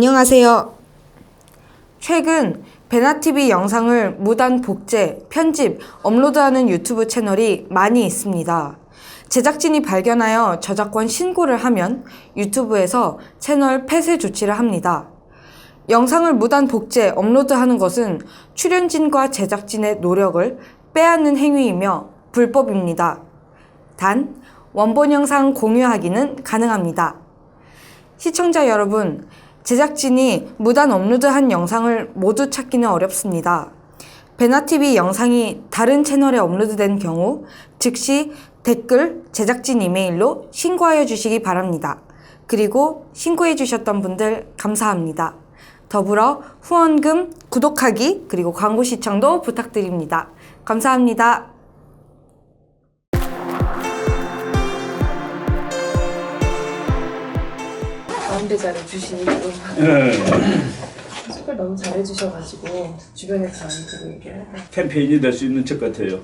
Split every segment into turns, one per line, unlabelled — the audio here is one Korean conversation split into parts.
안녕하세요. 최근 베나TV 영상을 무단 복제, 편집, 업로드하는 유튜브 채널이 많이 있습니다. 제작진이 발견하여 저작권 신고를 하면 유튜브에서 채널 폐쇄 조치를 합니다. 영상을 무단 복제, 업로드하는 것은 출연진과 제작진의 노력을 빼앗는 행위이며 불법입니다. 단, 원본 영상 공유하기는 가능합니다. 시청자 여러분, 제작진이 무단 업로드한 영상을 모두 찾기는 어렵습니다. 베나TV 영상이 다른 채널에 업로드된 경우 즉시 댓글, 제작진 이메일로 신고하여 주시기 바랍니다. 그리고 신고해 주셨던 분들 감사합니다. 더불어 후원금, 구독하기, 그리고 광고 시청도 부탁드립니다. 감사합니다.
가운데자를 주시고 소개를 너무 잘해주셔가지고 주변에서 많이 보고 얘기를
캠페인이 될 수 있는 책 같아요.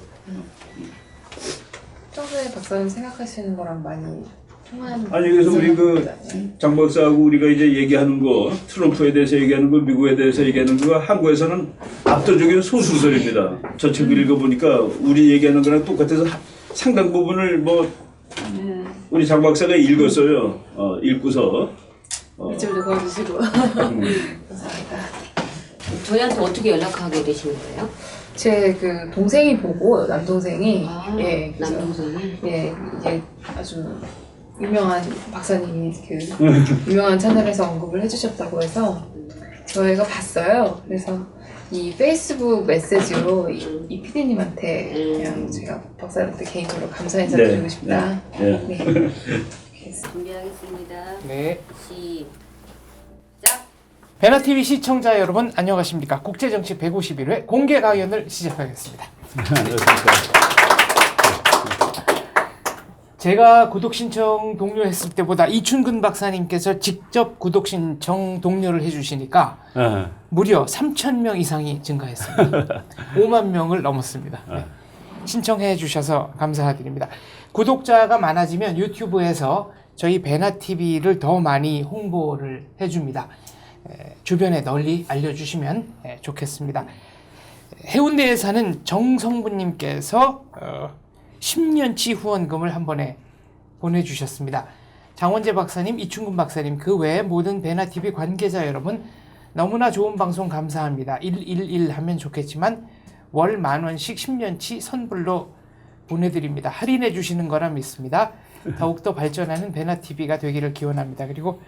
평소에 박사님 생각하시는 거랑 많이 통하는
아니 그래서 우리 장 박사하고 우리가 이제 얘기하는 거, 트럼프에 대해서 얘기하는 거, 미국에 대해서 얘기하는 거, 한국에서는 압도적인 소수설입니다. 저 책을 읽어보니까 우리 얘기하는 거랑 똑같아서 상당 부분을 우리 장 박사가 읽었어요. 읽고서
이쪽으로 도와주시고 감사합니다.
저희한테 어떻게 연락하게 되신 거예요?
제 그 동생이 보고 남동생이 예
남동생이
예 이게 아주 유명한 박사님이 그 유명한 채널에서 언급을 해주셨다고 해서 저희가 봤어요. 그래서 이 페이스북 메시지로 이 PD님한테 그냥 제가 박사님한테 개인적으로 감사 인사 드리고 싶다. 네.
준비하겠습니다.
네.
시작.
베나TV 시청자 여러분 안녕하십니까? 국제정치 151회 공개 강연을 시작하겠습니다. 제가 구독 신청 독려했을 때보다 이춘근 박사님께서 직접 구독 신청 독려를 해주시니까 무려 3,000명 이상이 증가했습니다. 5만 명을 넘었습니다. 네. 신청해 주셔서 감사드립니다. 구독자가 많아지면 유튜브에서 저희 베나TV를 더 많이 홍보를 해줍니다. 주변에 널리 알려주시면 좋겠습니다. 해운대에 사는 정성부님께서 10년치 후원금을 한 번에 보내주셨습니다. 장원재 박사님, 이춘근 박사님, 그 외에 모든 베나TV 관계자 여러분 너무나 좋은 방송 감사합니다. 111 하면 좋겠지만 월 10,000원씩 10년치 선불로 보내드립니다. 할인해 주시는 거라 믿습니다. 더욱더 발전하는 베나TV가 되기를 기원합니다. 그리고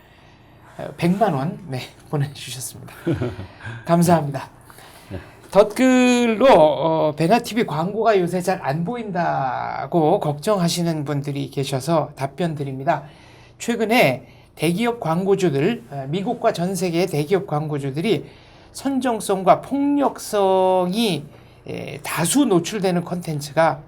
100만 원 보내주셨습니다. 감사합니다. 댓글로 베나TV 광고가 요새 잘 안 보인다고 걱정하시는 분들이 계셔서 답변 드립니다. 최근에 대기업 광고주들, 미국과 전 세계의 대기업 광고주들이 선정성과 폭력성이 다수 노출되는 콘텐츠가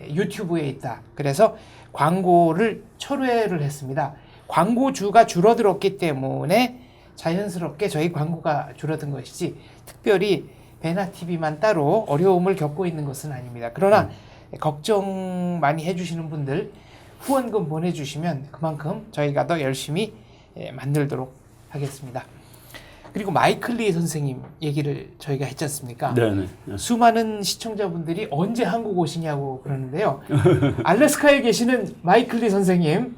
유튜브에 있다. 그래서 광고를 철회를 했습니다. 광고주가 줄어들었기 때문에 자연스럽게 저희 광고가 줄어든 것이지 특별히 베나TV만 따로 어려움을 겪고 있는 것은 아닙니다. 그러나 걱정 많이 해주시는 분들 후원금 보내주시면 그만큼 저희가 더 열심히 만들도록 하겠습니다. 그리고 마이클리 선생님 얘기를 저희가 했지 않습니까?
네네.
수많은 시청자분들이 언제 한국 오시냐고 그러는데요. 알래스카에 계시는 마이클리 선생님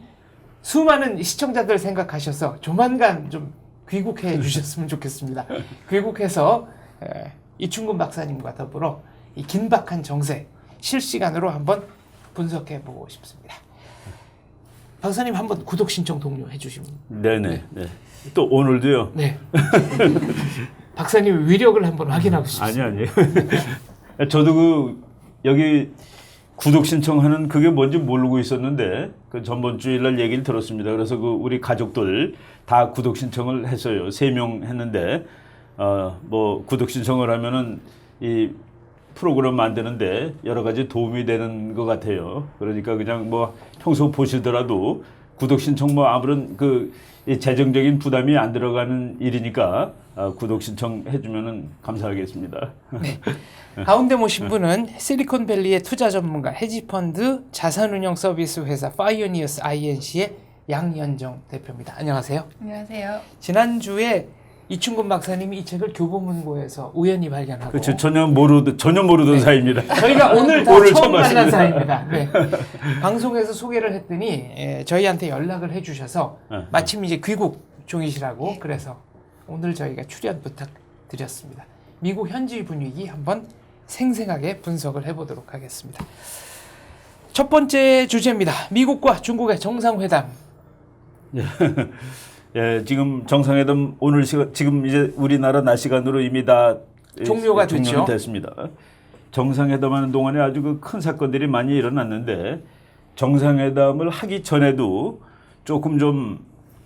수많은 시청자들 생각하셔서 조만간 좀 귀국해 주셨으면 좋겠습니다. 귀국해서 이춘근 박사님과 더불어 이 긴박한 정세 실시간으로 한번 분석해 보고 싶습니다. 박사님 한번 구독 신청 독려해 주시면.
네네. 네. 또 오늘도요.
네. 박사님 위력을 한번 확인하고 싶습니다.
아니에요. 저도 여기 구독 신청하는 그게 뭔지 모르고 있었는데 그 전번 주일날 얘기를 들었습니다. 그래서 우리 가족들 다 구독 신청을 했어요. 3명 했는데 구독 신청을 하면은 이 프로그램 만드는데 여러 가지 도움이 되는 것 같아요. 그러니까 그냥 평소 보시더라도 구독 신청 아무런 이 재정적인 부담이 안 들어가는 일이니까 구독 신청해주면은 감사하겠습니다.
네. 가운데 모신 분은 실리콘밸리의 투자 전문가, 헤지펀드 자산운용 서비스 회사 파이오니어스 INC의 양연정 대표입니다. 안녕하세요.
안녕하세요.
지난주에 이충근 박사님이 이 책을 교보문고에서 우연히 발견하고
그렇죠. 전혀 모르던
네.
사이입니다.
저희가 오늘 다
오늘
처음
처음
만난
봤습니다.
사이입니다. 네. 방송에서 소개를 했더니 저희한테 연락을 해주셔서 마침 이제 귀국 중이시라고 그래서 오늘 저희가 출연 부탁드렸습니다. 미국 현지 분위기 한번 생생하게 분석을 해보도록 하겠습니다. 첫 번째 주제입니다. 미국과 중국의 정상회담.
예, 지금 정상회담 오늘 지금 이제 우리나라 낮 시간으로 이미 다
종료가
종료는
됐죠.
됐습니다. 정상회담하는 동안에 아주 그 큰 사건들이 많이 일어났는데 정상회담을 하기 전에도 조금 좀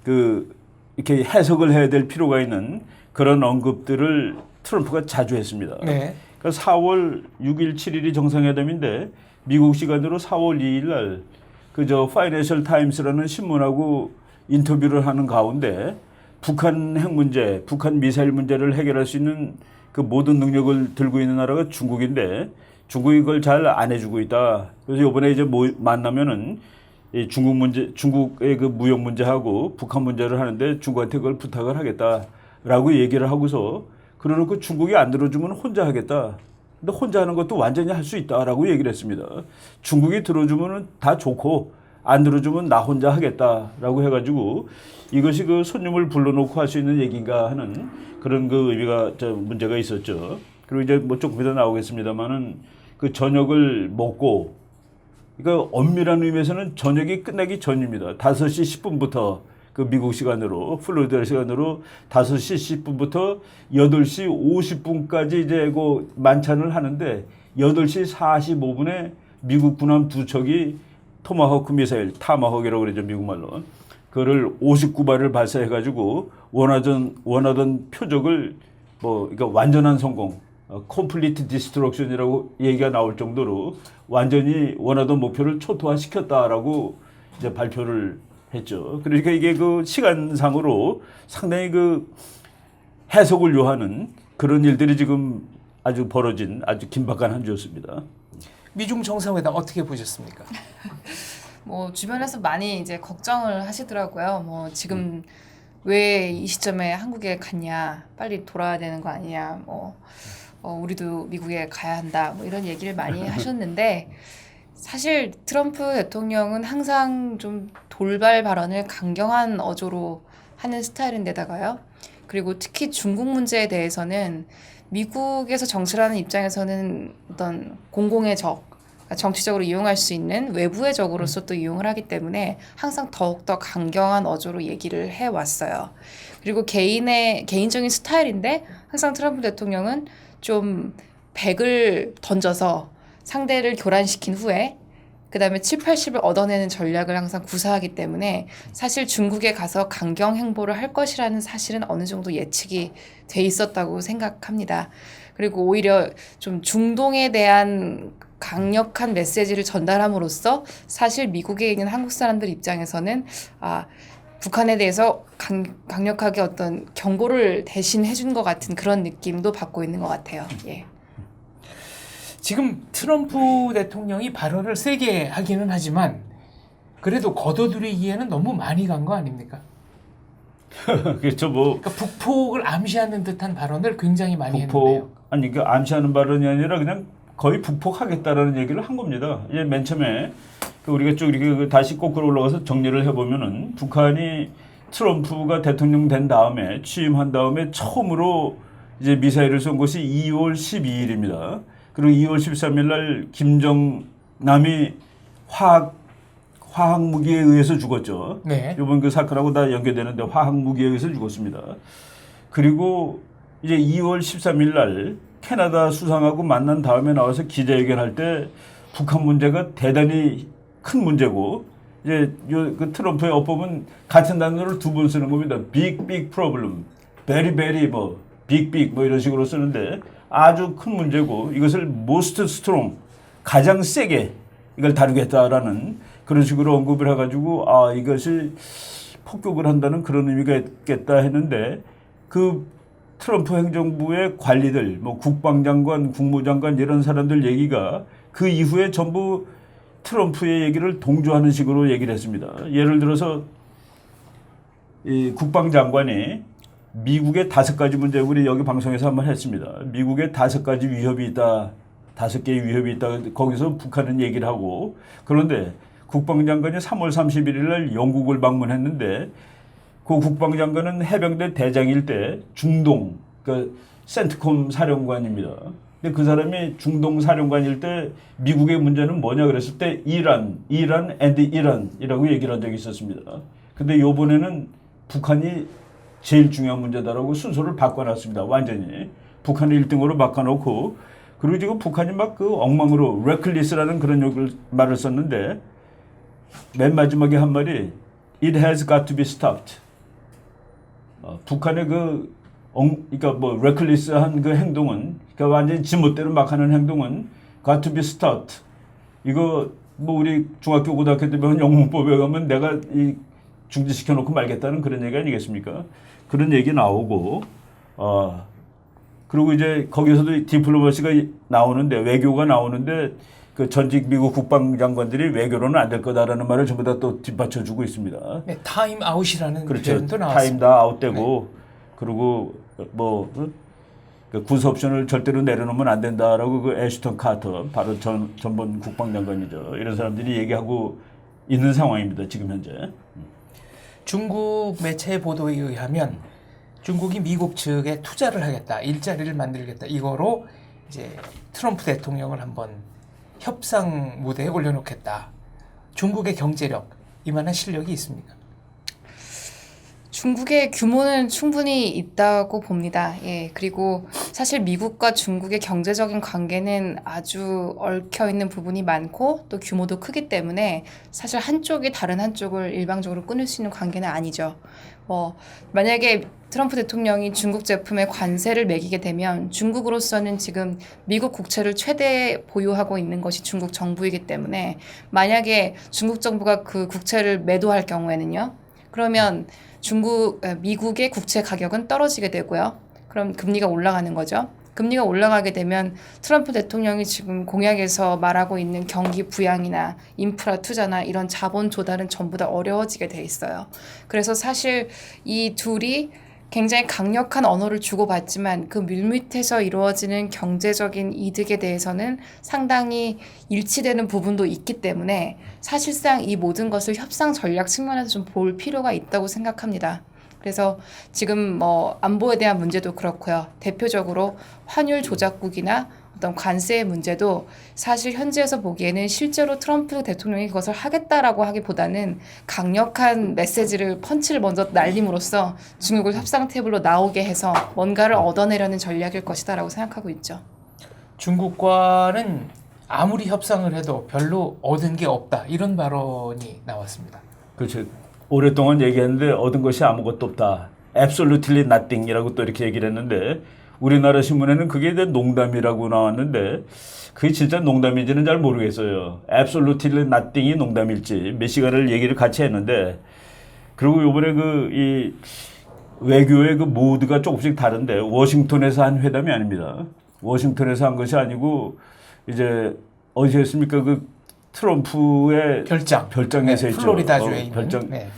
이렇게 해석을 해야 될 필요가 있는 그런 언급들을 트럼프가 자주 했습니다.
네.
그러니까 4월 6일, 7일이 정상회담인데 미국 시간으로 4월 2일 날 파이낸셜 타임스라는 신문하고 인터뷰를 하는 가운데 북한 핵 문제, 북한 미사일 문제를 해결할 수 있는 그 모든 능력을 들고 있는 나라가 중국인데 중국이 그걸 잘 안 해주고 있다. 그래서 이번에 이제 만나면은 이 중국의 그 무역 문제하고 북한 문제를 하는데 중국한테 그걸 부탁을 하겠다라고 얘기를 하고서 그러놓고 중국이 안 들어주면 혼자 하겠다. 근데 혼자 하는 것도 완전히 할 수 있다라고 얘기를 했습니다. 중국이 들어주면은 다 좋고 안 들어주면 나 혼자 하겠다라고 해가지고 이것이 그 손님을 불러놓고 할 수 있는 얘기인가 하는 그런 그 의미가 문제가 있었죠. 그리고 이제 뭐 조금 이따 나오겠습니다만은 그 저녁을 먹고 그러니까 엄밀한 의미에서는 저녁이 끝나기 전입니다. 5시 10분부터 그 미국 시간으로 플로리다 시간으로 5시 10분부터 8시 50분까지 이제 그 만찬을 하는데 8시 45분에 미국 군함 2척이 토마호크 미사일, 타마호크라고 그러죠, 미국말로. 그거를 59발을 발사해가지고 원하던 표적을 그러니까 완전한 성공, complete destruction이라고 얘기가 나올 정도로 완전히 원하던 목표를 초토화시켰다라고 이제 발표를 했죠. 그러니까 이게 그 시간상으로 상당히 그 해석을 요하는 그런 일들이 지금 아주 벌어진 아주 긴박한 한 주였습니다.
미중 정상회담 어떻게 보셨습니까?
뭐 주변에서 많이 이제 걱정을 하시더라고요. 뭐 지금 왜 이 시점에 한국에 갔냐, 빨리 돌아야 되는 거 아니냐, 우리도 미국에 가야 한다, 뭐 이런 얘기를 많이 하셨는데 사실 트럼프 대통령은 항상 좀 돌발 발언을 강경한 어조로 하는 스타일인데다가요. 그리고 특히 중국 문제에 대해서는 미국에서 정치를 하는 입장에서는 어떤 공공의 적, 그러니까 정치적으로 이용할 수 있는 외부의 적으로서 또 이용을 하기 때문에 항상 더욱더 강경한 어조로 얘기를 해왔어요. 그리고 개인적인 스타일인데 항상 트럼프 대통령은 좀 백을 던져서 상대를 교란시킨 후에 그 다음에 7, 80을 얻어내는 전략을 항상 구사하기 때문에 사실 중국에 가서 강경 행보를 할 것이라는 사실은 어느 정도 예측이 돼 있었다고 생각합니다. 그리고 오히려 좀 중동에 대한 강력한 메시지를 전달함으로써 사실 미국에 있는 한국 사람들 입장에서는 북한에 대해서 강력하게 어떤 경고를 대신 해준 것 같은 그런 느낌도 받고 있는 것 같아요. 예.
지금 트럼프 대통령이 발언을 세게 하기는 하지만 그래도 걷어들이기에는 너무 많이 간 거 아닙니까?
그렇죠.
그러니까 북폭을 암시하는 듯한 발언을 굉장히 많이 했는데요.
아니 그 암시하는 발언이 아니라 그냥 거의 북폭하겠다라는 얘기를 한 겁니다. 이제 맨 처음에 우리가 쭉 이렇게 다시 거꾸로 올라가서 정리를 해보면은 북한이 트럼프가 대통령 된 다음에 취임한 다음에 처음으로 이제 미사일을 쏜 것이 2월 12일입니다. 그리고 2월 13일 날 김정남이 화학 무기에 의해서 죽었죠.
네.
이번 그 사건하고 다 연계되는데 화학 무기에 의해서 죽었습니다. 그리고 이제 2월 13일 날 캐나다 수상하고 만난 다음에 나와서 기자회견할 때 북한 문제가 대단히 큰 문제고 이제 그 트럼프의 어법은 같은 단어를 두 번 쓰는 겁니다. big problem, very big 이런 식으로 쓰는데 아주 큰 문제고 이것을 most strong, 가장 세게 이걸 다루겠다라는 그런 식으로 언급을 해가지고 이것이 폭격을 한다는 그런 의미가 있겠다 했는데 그 트럼프 행정부의 관리들, 뭐 국방장관, 국무장관 이런 사람들 얘기가 그 이후에 전부 트럼프의 얘기를 동조하는 식으로 얘기를 했습니다. 예를 들어서 이 국방장관이 미국의 5가지 문제 우리 여기 방송에서 한번 했습니다. 미국의 5가지 위협이 있다. 5개의 위협이 있다. 거기서 북한은 얘기를 하고 그런데 국방장관이 3월 31일 날 영국을 방문했는데 그 국방장관은 해병대 대장일 때 중동 그 센트콤 사령관입니다. 근데 그 사람이 중동 사령관일 때 미국의 문제는 뭐냐 그랬을 때 이란 앤드 이란이라고 얘기를 한 적이 있었습니다. 근데 요번에는 북한이 제일 중요한 문제다라고 순서를 바꿔놨습니다. 완전히 북한을 1등으로 바꿔놓고 그리고 지금 북한이 막 그 엉망으로 레클리스라는 그런 말을 썼는데 맨 마지막에 한 말이 It has got to be stopped. 북한의 그러니까 뭐 레클리스한 그 행동은 그러니까 완전히 지멋대로 막 하는 행동은 got to be stopped. 이거 뭐 우리 중학교 고등학교 때 배운 영문법에 가면 내가 이 중지시켜 놓고 말겠다는 그런 얘기 아니겠습니까? 그런 얘기 나오고 그리고 이제 거기서도 디플로마시가 나오는데 외교가 나오는데 그 전직 미국 국방장관들이 외교로는 안 될 거다라는 말을 전부 다 또 뒷받쳐주고 있습니다.
네, 타임 아웃이라는
그렇죠.
표현도 나왔습니다.
타임 다 아웃되고 그리고 뭐 구스 옵션을 절대로 내려놓으면 안 된다라고 그 애슈턴 카터 바로 전번 국방장관이죠. 이런 사람들이 얘기하고 있는 상황입니다. 지금 현재.
중국 매체 보도에 의하면 중국이 미국 측에 투자를 하겠다, 일자리를 만들겠다 이거로 이제 트럼프 대통령을 한번 협상 무대에 올려놓겠다. 중국의 경제력 이만한 실력이 있습니까?
중국의 규모는 충분히 있다고 봅니다. 예, 그리고 사실 미국과 중국의 경제적인 관계는 아주 얽혀 있는 부분이 많고 또 규모도 크기 때문에 사실 한쪽이 다른 한쪽을 일방적으로 끊을 수 있는 관계는 아니죠. 만약에 트럼프 대통령이 중국 제품에 관세를 매기게 되면 중국으로서는 지금 미국 국채를 최대 보유하고 있는 것이 중국 정부이기 때문에 만약에 중국 정부가 그 국채를 매도할 경우에는요. 그러면 미국의 국채 가격은 떨어지게 되고요. 그럼 금리가 올라가는 거죠. 금리가 올라가게 되면 트럼프 대통령이 지금 공약에서 말하고 있는 경기 부양이나 인프라 투자나 이런 자본 조달은 전부 다 어려워지게 돼 있어요. 그래서 사실 이 둘이 굉장히 강력한 언어를 주고받지만 그 물밑에서 이루어지는 경제적인 이득에 대해서는 상당히 일치되는 부분도 있기 때문에 사실상 이 모든 것을 협상 전략 측면에서 좀 볼 필요가 있다고 생각합니다. 그래서 지금 안보에 대한 문제도 그렇고요. 대표적으로 환율 조작국이나 어떤 관세의 문제도 사실 현지에서 보기에는 실제로 트럼프 대통령이 그것을 하겠다라고 하기보다는 강력한 메시지를 펀치를 먼저 날림으로써 중국을 협상 테이블로 나오게 해서 뭔가를 얻어내려는 전략일 것이다라고 생각하고 있죠.
중국과는 아무리 협상을 해도 별로 얻은 게 없다 이런 발언이 나왔습니다.
그렇죠. 오랫동안 얘기했는데 얻은 것이 아무것도 없다. Absolutely nothing이라고 또 이렇게 얘기를 했는데 우리나라 신문에는 그게 이제 농담이라고 나왔는데 그게 진짜 농담인지는 잘 모르겠어요. Absolutely nothing이 농담일지 몇 시간을 얘기를 같이 했는데 그리고 이번에 이 외교의 그 모드가 조금씩 다른데 워싱턴에서 한 회담이 아닙니다. 워싱턴에서 한 것이 아니고 이제 어디서 했습니까? 그 트럼프의 별장에서 했죠.
플로리다주에 있는
별장.
네.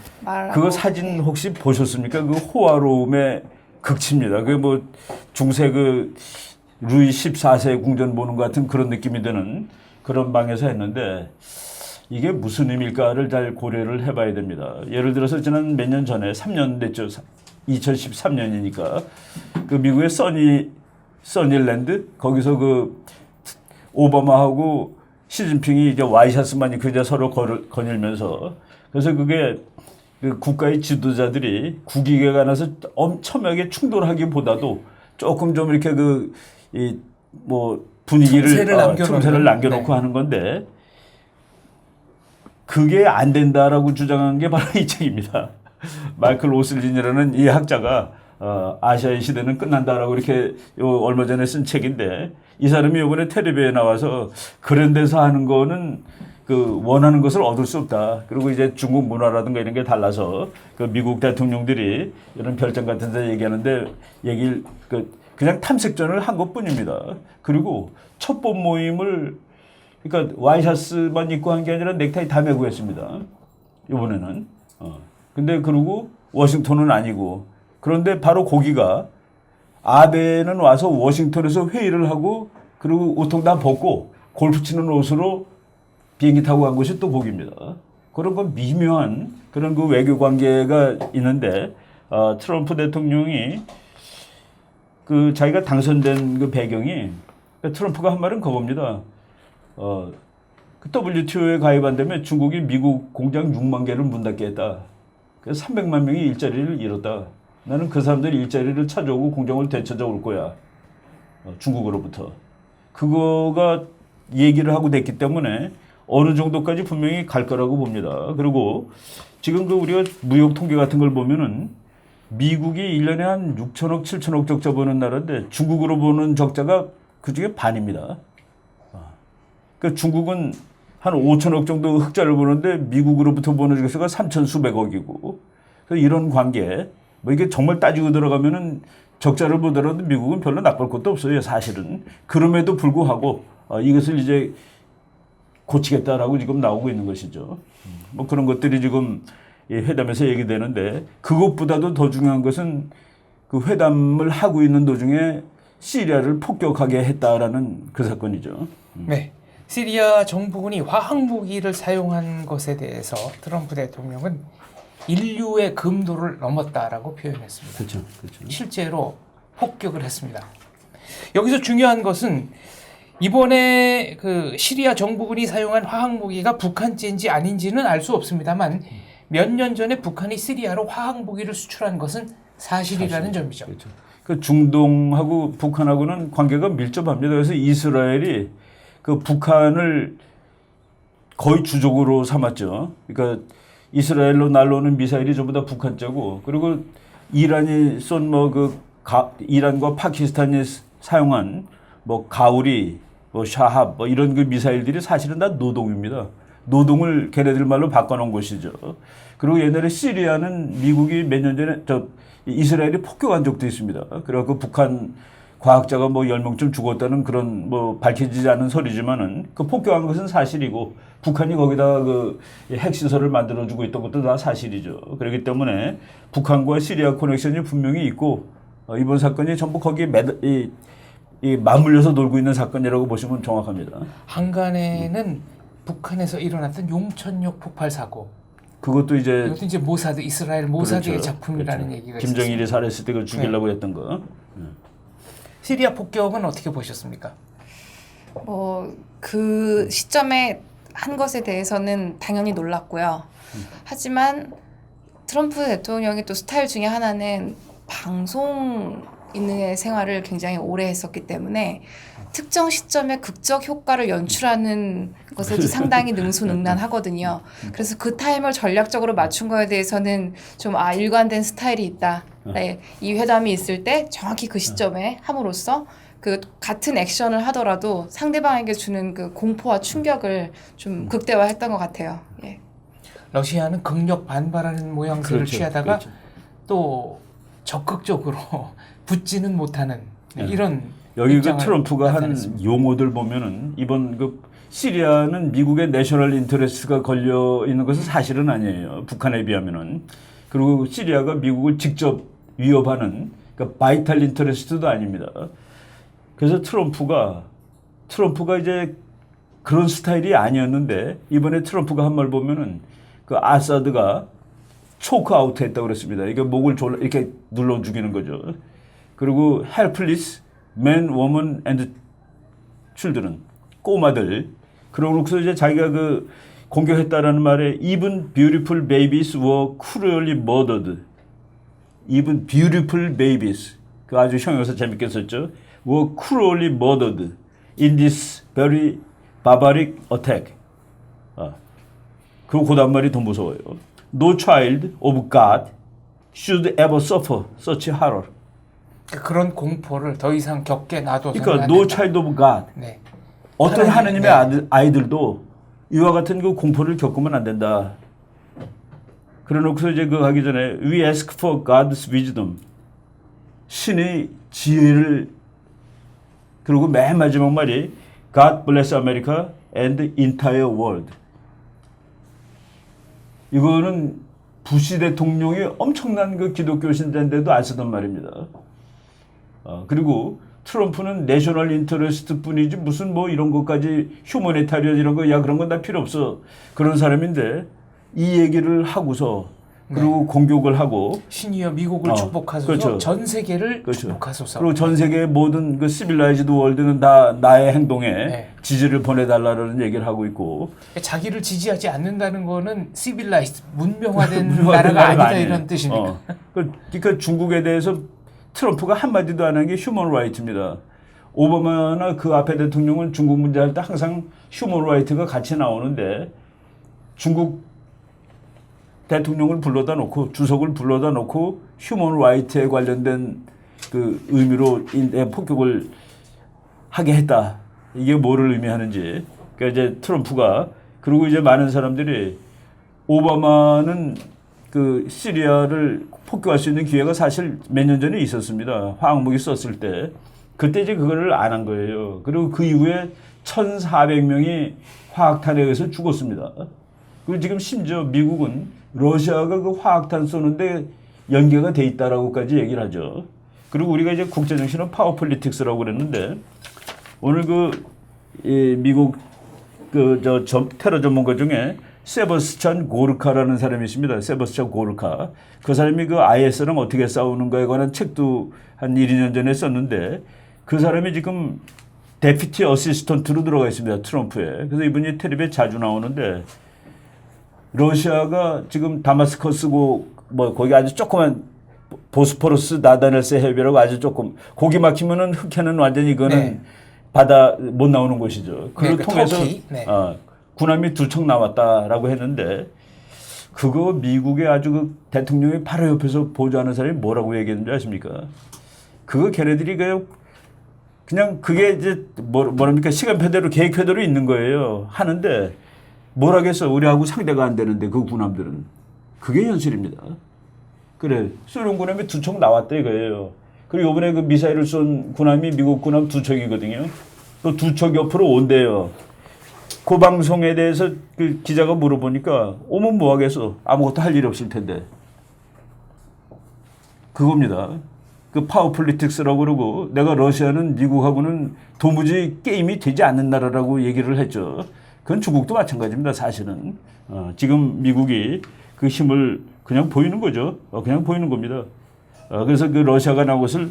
그거 사진 혹시 보셨습니까? 그 호화로움의 극치입니다. 그 뭐 중세 그 루이 14세 궁전 보는 것 같은 그런 느낌이 드는 그런 방에서 했는데 이게 무슨 의미일까를 잘 고려를 해봐야 됩니다. 예를 들어서 지난 몇 년 전에 3년 됐죠. 2013년이니까 그 미국의 써니랜드 거기서 그 오바마하고 시진핑이 이제 와이셔츠만 입고 이제 서로 거닐면서 그래서 그게 그 국가의 지도자들이 국익에 관해서 첨예하게 충돌하기보다도 조금 좀 이렇게 뭐 분위기를 틈새를 남겨놓고
네.
하는 건데 그게 안 된다라고 주장한 게 바로 이 책입니다. 마이클 오슬린이라는 이 학자가 아시아의 시대는 끝난다라고 이렇게 얼마 전에 쓴 책인데 이 사람이 이번에 텔레비에 나와서 그런 데서 하는 거는 그 원하는 것을 얻을 수 없다. 그리고 이제 중국 문화라든가 이런 게 달라서 그 미국 대통령들이 이런 별장 같은 데 얘기하는데 그냥 탐색전을 한 것뿐입니다. 그리고 첩보 모임을 그러니까 와이셔츠만 입고 한 게 아니라 넥타이 다 메고 했습니다. 이번에는. 근데 그러고 워싱턴은 아니고 그런데 바로 거기가 아베는 와서 워싱턴에서 회의를 하고 그리고 옷통 다 벗고 골프 치는 옷으로 비행기 타고 간 것이 또 거기입니다. 그런 건 미묘한 그런 그 외교 관계가 있는데 트럼프 대통령이 그 자기가 당선된 그 배경이 트럼프가 한 말은 그겁니다. 그 WTO에 가입 안 되면 중국이 미국 공장 6만 개를 문 닫게 했다. 그래서 300만 명이 일자리를 잃었다. 나는 그 사람들이 일자리를 찾아오고 공장을 되찾아올 거야. 중국으로부터. 그거가 얘기를 하고 됐기 때문에 어느 정도까지 분명히 갈 거라고 봅니다. 그리고 지금 그 우리가 무역 통계 같은 걸 보면은 미국이 1년에 한 6천억, 7천억 적자 버는 나라인데 중국으로 보는 적자가 그 중에 반입니다. 그러니까 중국은 한 5천억 정도 흑자를 보는데 미국으로부터 보는 적자가 3천 수백억이고 그래서 이런 관계 뭐 이게 정말 따지고 들어가면은 적자를 보더라도 미국은 별로 나쁠 것도 없어요, 사실은. 그럼에도 불구하고 이것을 이제 고치겠다라고 지금 나오고 있는 것이죠. 뭐 그런 것들이 지금 회담에서 얘기되는데 그것보다도 더 중요한 것은 그 회담을 하고 있는 도중에 시리아를 폭격하게 했다라는 그 사건이죠.
네. 시리아 정부군이 화학무기를 사용한 것에 대해서 트럼프 대통령은 인류의 금도를 넘었다라고 표현했습니다.
그렇죠. 그렇죠.
실제로 폭격을 했습니다. 여기서 중요한 것은 이번에 그 시리아 정부군이 사용한 화학무기가 북한제인지 아닌지는 알 수 없습니다만 몇 년 전에 북한이 시리아로 화학무기를 수출한 것은 사실이라는 점이죠.
그렇죠. 그 중동하고 북한하고는 관계가 밀접합니다. 그래서 이스라엘이 그 북한을 거의 주적으로 삼았죠. 그러니까 이스라엘로 날라오는 미사일이 전부 다 북한제고, 그리고 이란이 쏜 이란과 파키스탄이 사용한 뭐 가우리, 뭐 샤합, 뭐 이런 그 미사일들이 사실은 다 노동입니다. 노동을 걔네들 말로 바꿔놓은 것이죠. 그리고 옛날에 시리아는 미국이 몇 년 전에 이스라엘이 폭격한 적도 있습니다. 그래갖고 북한 과학자가 뭐 10명쯤 죽었다는 그런 뭐 밝혀지지 않은 소리지만은 그 폭격한 것은 사실이고 북한이 거기다 그 핵시설을 만들어주고 있던 것도 다 사실이죠. 그렇기 때문에 북한과 시리아 커넥션이 분명히 있고 이번 사건이 전부 거기에 맞물려서 놀고 있는 사건이라고 보시면 정확합니다.
한간에는 북한에서 일어났던 용천역 폭발 사고.
그것도 이제
이것도 이제 모사드 이스라엘 모사드의
그렇죠.
작품이라는
그렇죠.
얘기가
김정일이
있었습니다.
살했을 때 그걸 죽이려고 했던 거.
시리아 폭격은 어떻게 보셨습니까?
뭐 그 시점에 한 것에 대해서는 당연히 놀랐고요. 하지만 트럼프 대통령의 또 스타일 중에 하나는 방송인의 생활을 굉장히 오래 했었기 때문에 특정 시점에 극적 효과를 연출하는 것에도 상당히 능수능란하거든요. 그래서 그 타임을 전략적으로 맞춘 거에 대해서는 좀 일관된 스타일이 있다. 네, 이 회담이 있을 때 정확히 그 시점에 함으로써 그 같은 액션을 하더라도 상대방에게 주는 그 공포와 충격을 좀 극대화했던 것 같아요. 예.
러시아는 극력 반발하는 모양새를
그렇죠.
취하다가
그렇죠.
또 적극적으로 붙지는 못하는 이런
여기 그
입장을
트럼프가 한
나타냈습니다.
용어들 보면은 이번 그 시리아는 미국의 내셔널 인터레스트가 걸려 있는 것은 사실은 아니에요. 북한에 비하면은. 그리고 시리아가 미국을 직접 위협하는 그러니까 바이탈 인터레스트도 아닙니다. 그래서 트럼프가 이제 그런 스타일이 아니었는데 이번에 트럼프가 한 말 보면은 그 아사드가 초크 아웃 했다고 그랬습니다. 이게 목을 이렇게 눌러 죽이는 거죠. 그리고 helpless men, women and children 꼬마들 그러고서 이제 자기가 그 공격했다라는 말에 even beautiful babies were cruelly murdered. even beautiful babies 그 아주 형용사 재밌게 썼죠. were cruelly murdered in this very barbaric attack. 그리고 그 다음 말이 더 무서워요. No child of God should ever suffer such horror.
그런 공포를 더 이상 겪게 놔둬서는
그러니까
안
no
된다.
child of God.
네.
어떤 하느님의
네.
아이들도 이와 같은 그 공포를 겪으면 안 된다. 그래놓고서 이제 그 하기 전에 we ask for God's wisdom. 신의 지혜를 그리고 맨 마지막 말이 God bless America and the entire world. 이거는 부시 대통령이 엄청난 그 기독교 신자인데도 안 쓰던 말입니다. 그리고 트럼프는 내셔널 인터레스트 뿐이지 무슨 뭐 이런 것까지 휴머니타리언 이런 거 야 그런 건 다 필요 없어. 그런 사람인데 이 얘기를 하고서 그리고 공격을 하고
신이여 미국을 축복하소서
그렇죠.
전 세계를
그렇죠.
축복하소서.
그리고 전 세계의 모든 그 시빌라이즈드 월드는 다 나의 행동에 지지를 보내달라는 얘기를 하고 있고
자기를 지지하지 않는다는 거는 시빌라이즈 문명화된 나라가 아니다
아니에요.
이런 뜻입니까?
그러니까 중국에 대해서 트럼프가 한마디도 안 한 게 휴먼 라이트입니다. 오바마나 그 앞에 대통령은 중국 문제 할 때 항상 휴먼 라이트가 같이 나오는데 중국 대통령을 불러다 놓고 주석을 불러다 놓고 휴먼 라이트에 관련된 그 의미로 폭격을 하게 했다. 이게 뭐를 의미하는지. 그러니까 이제 트럼프가 그리고 이제 많은 사람들이 오바마는 그 시리아를 폭격할 수 있는 기회가 사실 몇 년 전에 있었습니다. 화학무기 썼을 때. 그때 이제 그거를 안 한 거예요. 그리고 그 이후에 1,400명이 화학탄에 의해서 죽었습니다. 그리고 지금 심지어 미국은 러시아가 그 화학탄 쏘는데 연계가 돼 있다라고까지 얘기를 하죠. 그리고 우리가 이제 국제정신은 파워폴리틱스라고 그랬는데 오늘 미국 테러 전문가 중에 세버스찬 고르카라는 사람이 있습니다. 세버스찬 고르카. 그 사람이 그 IS랑 어떻게 싸우는가에 관한 책도 한 1, 2년 전에 썼는데 그 사람이 지금 데피티 어시스턴트로 들어가 있습니다. 트럼프에. 그래서 이분이 텔레비에 자주 나오는데 러시아가 지금 다마스커스고 뭐 거기 아주 조그만 보스포러스 나다넬스 해협이라고 아주 조금 거기 막히면은 흑해는 완전히 이거는 바다 못 나오는 곳이죠. 그걸 통해서 군함이 2척 나왔다라고 했는데 그거 미국의 아주 그 대통령이 바로 옆에서 보조하는 사람이 뭐라고 얘기했는지 아십니까? 그거 걔네들이 그냥 그게 이제 뭐랍니까 시간표대로 계획표대로 있는 거예요. 하는데 뭘 하겠어. 우리하고 상대가 안 되는데 그 군함들은. 그게 현실입니다. 그래. 소련 군함이 2척 나왔다 이거예요. 그리고 이번에 그 미사일을 쏜 군함이 미국 군함 2척이거든요. 또 2척 옆으로 온대요. 그 방송에 대해서 그 기자가 물어보니까 오면 뭐 하겠어. 아무것도 할 일 없을 텐데. 그겁니다. 그 파워폴리틱스라고 그러고 내가 러시아는 미국하고는 도무지 게임이 되지 않는 나라라고 얘기를 했죠. 그건 중국도 마찬가지입니다. 사실은. 지금 미국이 그 힘을 그냥 보이는 거죠. 그냥 보이는 겁니다. 그래서 그 러시아가 나온 것을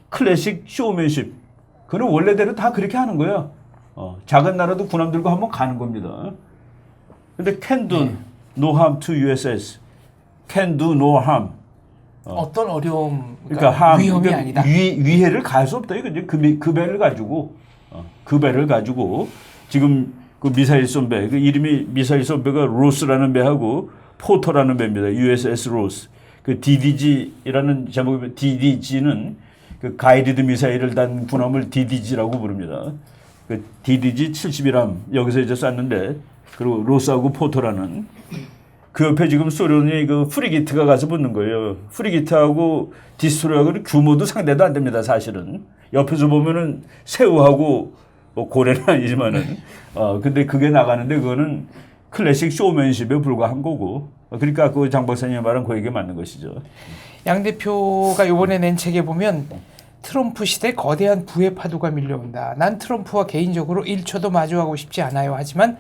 클래식 쇼맨십. 그는 원래대로 다 그렇게 하는 거야. 작은 나라도 군함 들고 한번 가는 겁니다. 근데 can do no harm to USS. can do no harm.
어떤 어려움,
그러니까
위험이
그러니까
아니다.
위해를 가할 수 없다. 이거죠. 그 배를 가지고 지금 그 미사일 쏜 배, 그 이름이 미사일 쏜 배가 로스라는 배하고 포터라는 배입니다. USS 로스. 그 DDG라는 제목이면 DDG는 그 가이디드 미사일을 단 군함을 DDG라고 부릅니다. 그 DDG 71함 여기서 이제 쐈는데 그리고 로스하고 포터라는 그 옆에 지금 소련이 그 프리기트가 가서 붙는 거예요. 프리기트하고 디스트로이하고는 규모도 상대도 안 됩니다. 사실은 옆에서 보면은 새우하고 뭐 고래는 아니지만은 근데 그게 나가는데 그거는 클래식 쇼맨십에 불과한 거고 그러니까 그 장 박사님 말은 그 얘기 맞는 것이죠.
양 대표가 이번에 낸 책에 보면 트럼프 시대 거대한 부의 파도가 밀려온다. 난 트럼프와 개인적으로 1초도 마주하고 싶지 않아요. 하지만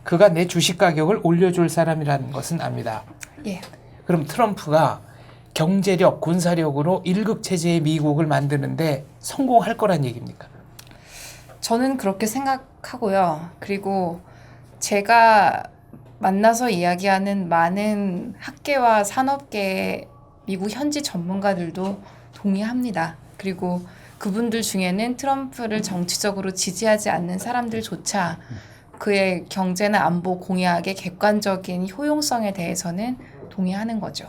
그가 내 주식 가격을 올려줄 사람이라는 것은 압니다.
예.
그럼 트럼프가 경제력, 군사력으로 일극 체제의 미국을 만드는데 성공할 거란 얘기입니까?
저는 그렇게 생각하고요. 그리고 제가 만나서 이야기하는 많은 학계와 산업계의 미국 현지 전문가들도 동의합니다. 그리고 그분들 중에는 트럼프를 정치적으로 지지하지 않는 사람들조차 그의 경제나 안보 공약의 객관적인 효용성에 대해서는 동의하는 거죠.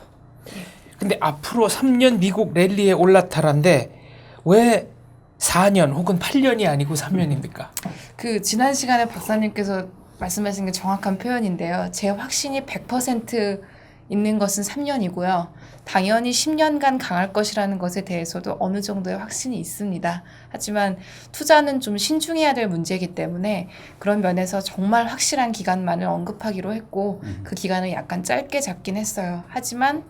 근데 앞으로 3년 미국 랠리에 올라타란데 왜 4년 혹은 8년이 아니고 3년입니까?
그 지난 시간에 박사님께서 말씀하신 게 정확한 표현인데요. 제 확신이 100% 있는 것은 3년이고요. 당연히 10년간 강할 것이라는 것에 대해서도 어느 정도의 확신이 있습니다. 하지만 투자는 좀 신중해야 될 문제이기 때문에 그런 면에서 정말 확실한 기간만을 언급하기로 했고 그 기간을 약간 짧게 잡긴 했어요. 하지만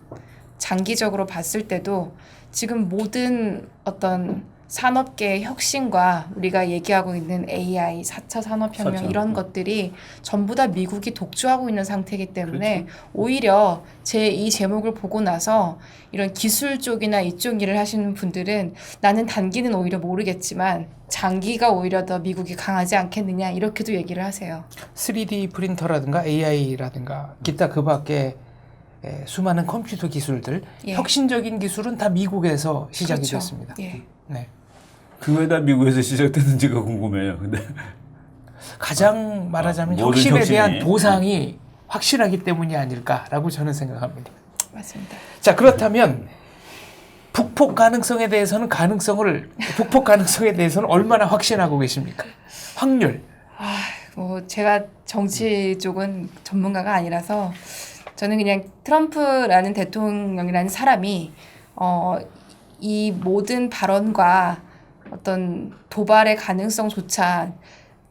장기적으로 봤을 때도 지금 모든 어떤 산업계의 혁신과 우리가 얘기하고 있는 AI, 4차 산업혁명
4차.
이런 것들이 전부 다 미국이 독주하고 있는 상태이기 때문에 오히려 이 제목을 보고 나서 이런 기술 쪽이나 이쪽 일을 하시는 분들은 나는 단기는 오히려 모르겠지만 장기가 오히려 더 미국이 강하지 않겠느냐 이렇게도 얘기를 하세요.
3D 프린터라든가 AI라든가 기타 그 밖에 수많은 컴퓨터 기술들,
예.
혁신적인 기술은 다 미국에서 시작이
그렇죠.
됐습니다.
예.
네.
그 왜 다 미국에서 시작됐는지가 궁금해요. 근데
가장 말하자면
모든
혁신에
혁신이.
대한 보상이 확실하기 때문이 아닐까라고 저는 생각합니다.
맞습니다.
자, 그렇다면 북폭 가능성에 대해서는 얼마나 확신하고 계십니까? 확률.
뭐 제가 정치 쪽은 전문가가 아니라서 저는 그냥 트럼프라는 대통령이라는 사람이 이 모든 발언과 어떤 도발의 가능성조차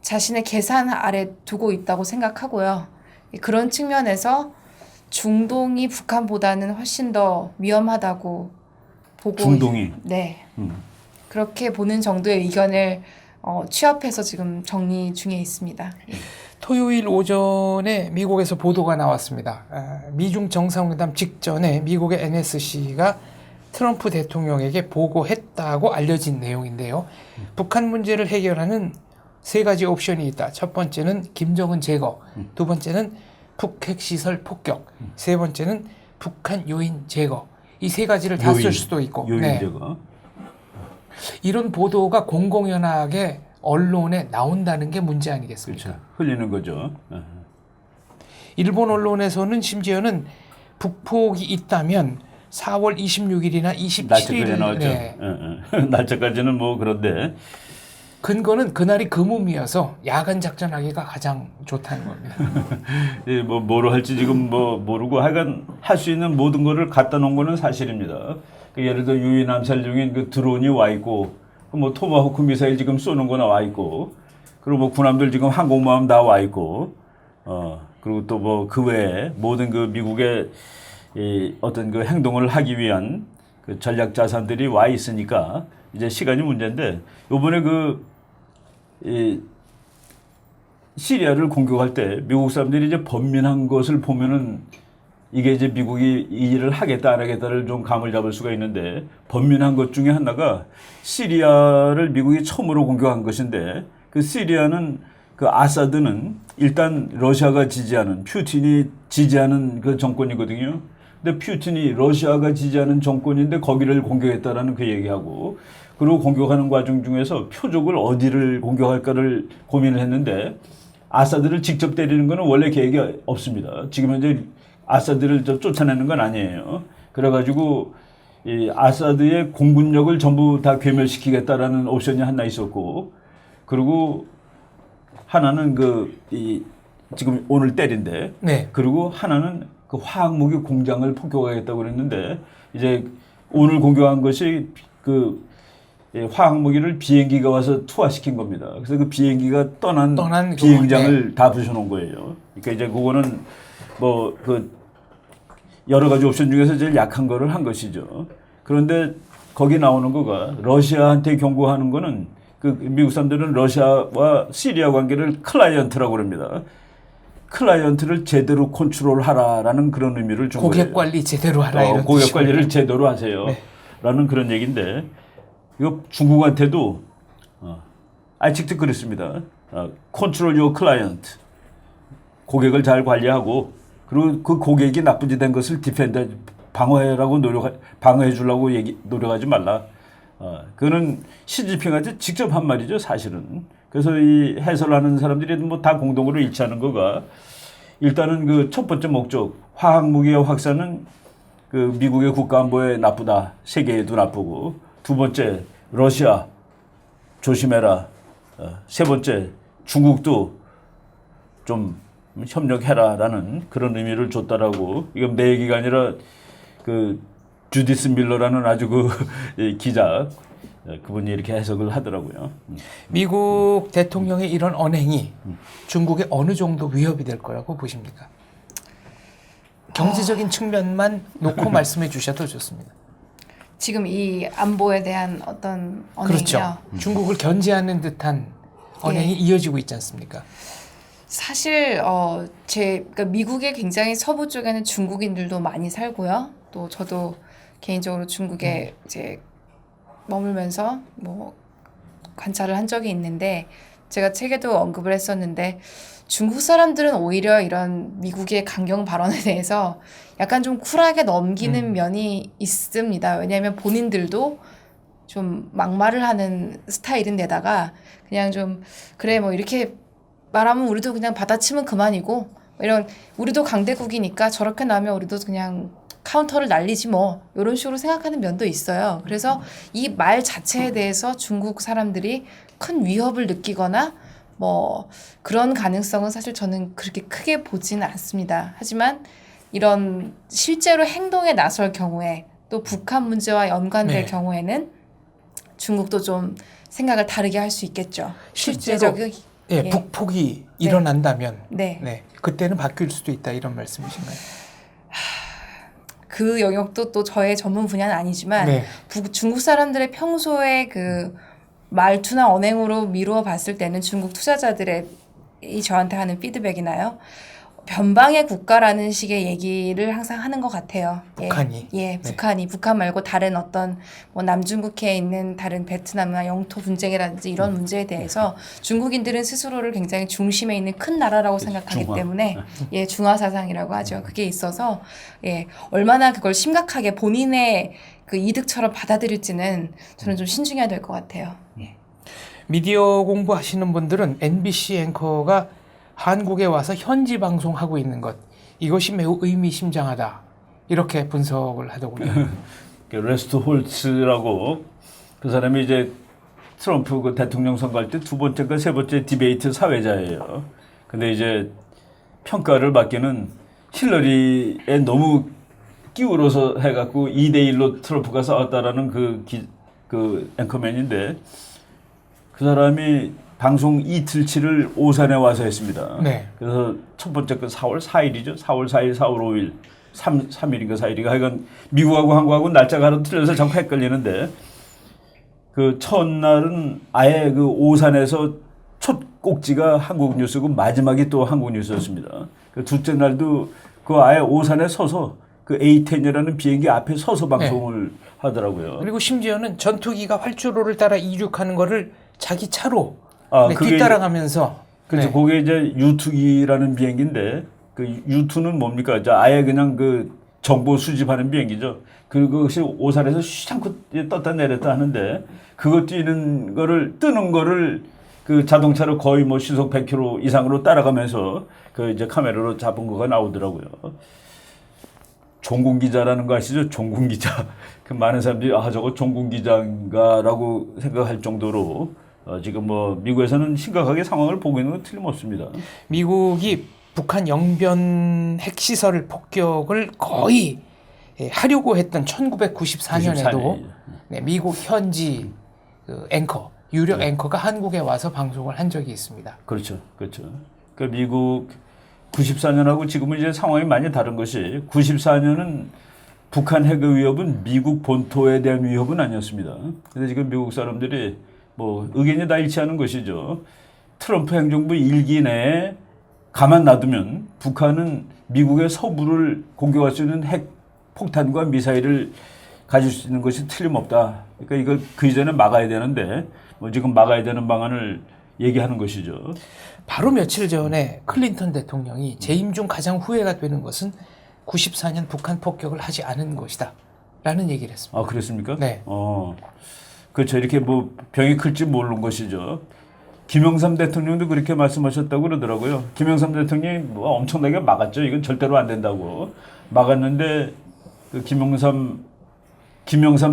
자신의 계산 아래 두고 있다고 생각하고요. 그런 측면에서 중동이 북한보다는 훨씬 더 위험하다고 보고
중동이?
네. 그렇게 보는 정도의 의견을 취합해서 지금 정리 중에 있습니다.
토요일 오전에 미국에서 보도가 나왔습니다. 미중 정상회담 직전에 미국의 NSC가 트럼프 대통령에게 보고했다고 알려진 내용인데요. 북한 문제를 해결하는 3가지 옵션이 있다. 첫 번째는 김정은 제거, 두 번째는 북핵시설 폭격, 세 번째는 북한 요인 제거. 이 3가지를 다 쓸 수도 있고.
요인
네.
제거.
이런 보도가 공공연하게 언론에 나온다는 게 문제 아니겠습니까?
그렇죠. 흘리는 거죠.
일본 언론에서는 심지어는 북폭이 있다면 4월 26일이나 27일
날짜까지 나왔죠.
네.
날짜까지는 뭐 그런데
근거는 그날이 금음이어서 야간 작전하기가 가장 좋다는 겁니다.
예, 뭐로 할지 지금 뭐 모르고 하여간 할 수 있는 모든 거를 갖다 놓은 거는 사실입니다. 그 예를 들어 유인 암살 중인 그 드론이 와 있고 뭐 토마호크 미사일 지금 쏘는 거나 와 있고 그리고 뭐 군함들 지금 항공모함 다 와 있고 그리고 또 뭐 그 외에 모든 그 미국의 이 어떤 그 행동을 하기 위한 그 전략 자산들이 와 있으니까 이제 시간이 문제인데 요번에 이 시리아를 공격할 때 미국 사람들이 이제 번민한 것을 보면은 이게 이제 미국이 이 일을 하겠다 안 하겠다를 좀 감을 잡을 수가 있는데 번민한 것 중에 하나가 시리아를 미국이 처음으로 공격한 것인데 그 시리아는 그 아사드는 일단 러시아가 지지하는 푸틴이 지지하는 그 정권이거든요. 근데 푸틴이 러시아가 지지하는 정권인데 거기를 공격했다라는 그 얘기하고 그리고 공격하는 과정 중에서 표적을 어디를 공격할까를 고민을 했는데 아사드를 직접 때리는 거는 원래 계획이 없습니다. 지금 현재 아사드를 쫓아내는 건 아니에요. 그래가지고 이 아사드의 공군력을 전부 다 괴멸시키겠다라는 옵션이 하나 있었고 그리고 하나는 지금 오늘 때린데
네.
그리고 하나는 그 화학무기 공장을 폭격하겠다고 그랬는데 이제 오늘 공격한 것이 그 화학무기를 비행기가 와서 투하시킨 겁니다. 그래서 그 비행기가 떠난 비행장을
네.
다 부셔놓은 거예요. 그러니까 이제 그거는 뭐 그 여러 가지 옵션 중에서 제일 약한 거를 한 것이죠. 그런데 거기 나오는 거가 러시아한테 경고하는 거는 그 미국 사람들은 러시아와 시리아 관계를 클라이언트라고 합니다. 클라이언트를 제대로 컨트롤하라라는 그런 의미를 준 거예요.
고객 관리 제대로 하라 이런
고객
뜻이군요.
관리를 제대로 하세요.
네.
라는 그런 얘기인데 이거 중국한테도 직접 그랬습니다. 컨트롤 요어 클라이언트. 고객을 잘 관리하고 그리고 그 고객이 나쁜 짓 한 것을 디펜드 방어해라고 방어해 주려고 노력하지 말라. 그거는 시진핑한테 직접 한 말이죠, 사실은. 그래서 이 해설하는 사람들이 뭐 다 공동으로 일치하는 거가 일단은 그 첫 번째 목적 화학무기의 확산은 그 미국의 국가안보에 나쁘다, 세계에도 나쁘고 두 번째 러시아 조심해라, 세 번째 중국도 좀 협력해라라는 그런 의미를 줬다라고. 이건 내 얘기가 아니라 그 주디스 밀러라는 아주 그 기자 그분이 이렇게 해석을 하더라고요.
미국 대통령의 이런 언행이 중국에 어느 정도 위협이 될 거라고 보십니까? 경제적인 측면만 놓고 말씀해 주셔도 좋습니다.
지금 이 안보에 대한 어떤 언행이요.
그렇죠. 중국을 견제하는 듯한 언행이 이어지고 있지 않습니까?
사실 그러니까 미국의 굉장히 서부 쪽에는 중국인들도 많이 살고요. 또 저도 개인적으로 중국에 이제 머물면서 뭐 관찰을 한 적이 있는데 제가 책에도 언급을 했었는데 중국 사람들은 오히려 이런 미국의 강경 발언에 대해서 약간 좀 쿨하게 넘기는 면이 있습니다. 왜냐하면 본인들도 좀 막말을 하는 스타일인데다가 그냥 좀 그래 뭐 이렇게 말하면 우리도 그냥 받아치면 그만이고 이런 우리도 강대국이니까 저렇게 나면 우리도 그냥 카운터를 날리지 뭐 이런 식으로 생각하는 면도 있어요. 그래서 이 말 자체에 대해서 중국 사람들이 큰 위협을 느끼거나 뭐 그런 가능성은 사실 저는 그렇게 크게 보지는 않습니다. 하지만 이런 실제로 행동에 나설 경우에 또 북한 문제와 연관될
네.
경우에는 중국도 좀 생각을 다르게 할 수 있겠죠.
실제로
예.
북폭이 일어난다면
네.
그때는 바뀔 수도 있다 이런 말씀이신가요?
그 영역도 또 저의 전문 분야는 아니지만
네.
중국 사람들의 평소의 그 말투나 언행으로 미루어 봤을 때는 중국 투자자들의 이 저한테 하는 피드백이나요. 변방의 국가라는 식의 얘기를 항상 하는 것 같아요.
북한이?
예, 북한이. 북한 말고 다른 어떤 뭐 남중국해에 있는 다른 베트남이나 영토 분쟁이라든지 이런 문제에 대해서 중국인들은 스스로를 굉장히 중심에 있는 큰 나라라고 생각하기
중화.
때문에 예, 중화 사상이라고 하죠. 그게 있어서 예, 얼마나 그걸 심각하게 본인의 그 이득처럼 받아들일지는 저는 좀 신중해야 될 것 같아요. 예.
미디어 공부하시는 분들은 MBC 앵커가 한국에 와서 현지 방송하고 있는 것 이것이 매우 의미심장하다 이렇게 분석을 하더군요.
레스트 홀츠라고 그 사람이 이제 트럼프 그 대통령 선거할 때 두 번째가 세 번째 디베이트 사회자예요. 근데 이제 평가를 받기는 힐러리에 너무 끼울어서 해갖고 2대1로 트럼프가 싸웠다라는 그 앵커맨인데 그 사람이 방송 이틀치를 오산에 와서 했습니다.
네.
그래서 첫 번째 그 4월 4일이죠. 4월 4일, 4월 5일, 3일인가 4일인가 하여간 미국하고 한국하고 날짜가 하나 틀려서 자꾸 헷갈리는데 그 첫날은 아예 그 오산에서 첫 꼭지가 한국 뉴스고 마지막이 또 한국 뉴스였습니다. 그 둘째 날도 그 아예 오산에 서서 그 A10이라는 비행기 앞에 서서 방송을 하더라고요.
그리고 심지어는 전투기가 활주로를 따라 이륙하는 거를 자기 차로
그게
뒤따라가면서
그렇죠. 그게 이제 U2기라는 비행기인데 그 U2는 뭡니까? 이제 아예 그냥 그 정보 수집하는 비행기죠. 그것이 오산에서 휘장고 떴다 내렸다 하는데 그거 뜨는 거를 그 자동차로 거의 뭐 시속 100km 이상으로 따라가면서 그 이제 카메라로 잡은 거가 나오더라고요. 종군 기자라는 거 아시죠? 종군 기자. 그 많은 사람들이 저거 종군 기자인가라고 생각할 정도로 지금 뭐 미국에서는 심각하게 상황을 보고 있는 건 틀림없습니다.
미국이 북한 영변 핵시설 폭격을 거의 하려고 했던 1994년에도 미국 현지 그 앵커, 유력 앵커가 한국에 와서 방송을 한 적이 있습니다.
그렇죠. 그 미국 94년하고 지금은 이제 상황이 많이 다른 것이 94년은 북한 핵 위협은 미국 본토에 대한 위협은 아니었습니다. 근데 지금 미국 사람들이 뭐 의견이 다 일치하는 것이죠. 트럼프 행정부 1기 내에 가만 놔두면 북한은 미국의 서부를 공격할 수 있는 핵 폭탄과 미사일을 가질 수 있는 것이 틀림없다. 그러니까 이걸 그 이전에 막아야 되는데 뭐 지금 막아야 되는 방안을 얘기하는 것이죠.
바로 며칠 전에 클린턴 대통령이 재임 중 가장 후회가 되는 것은 94년 북한 폭격을 하지 않은 것이다 라는 얘기를 했습니다.
아, 그랬습니까?
네.
그렇죠. 이렇게 뭐 병이 클지 모르는 것이죠. 김영삼 대통령도 그렇게 말씀하셨다고 그러더라고요. 김영삼 대통령이 뭐 엄청나게 막았죠. 이건 절대로 안 된다고 막았는데 그 김영삼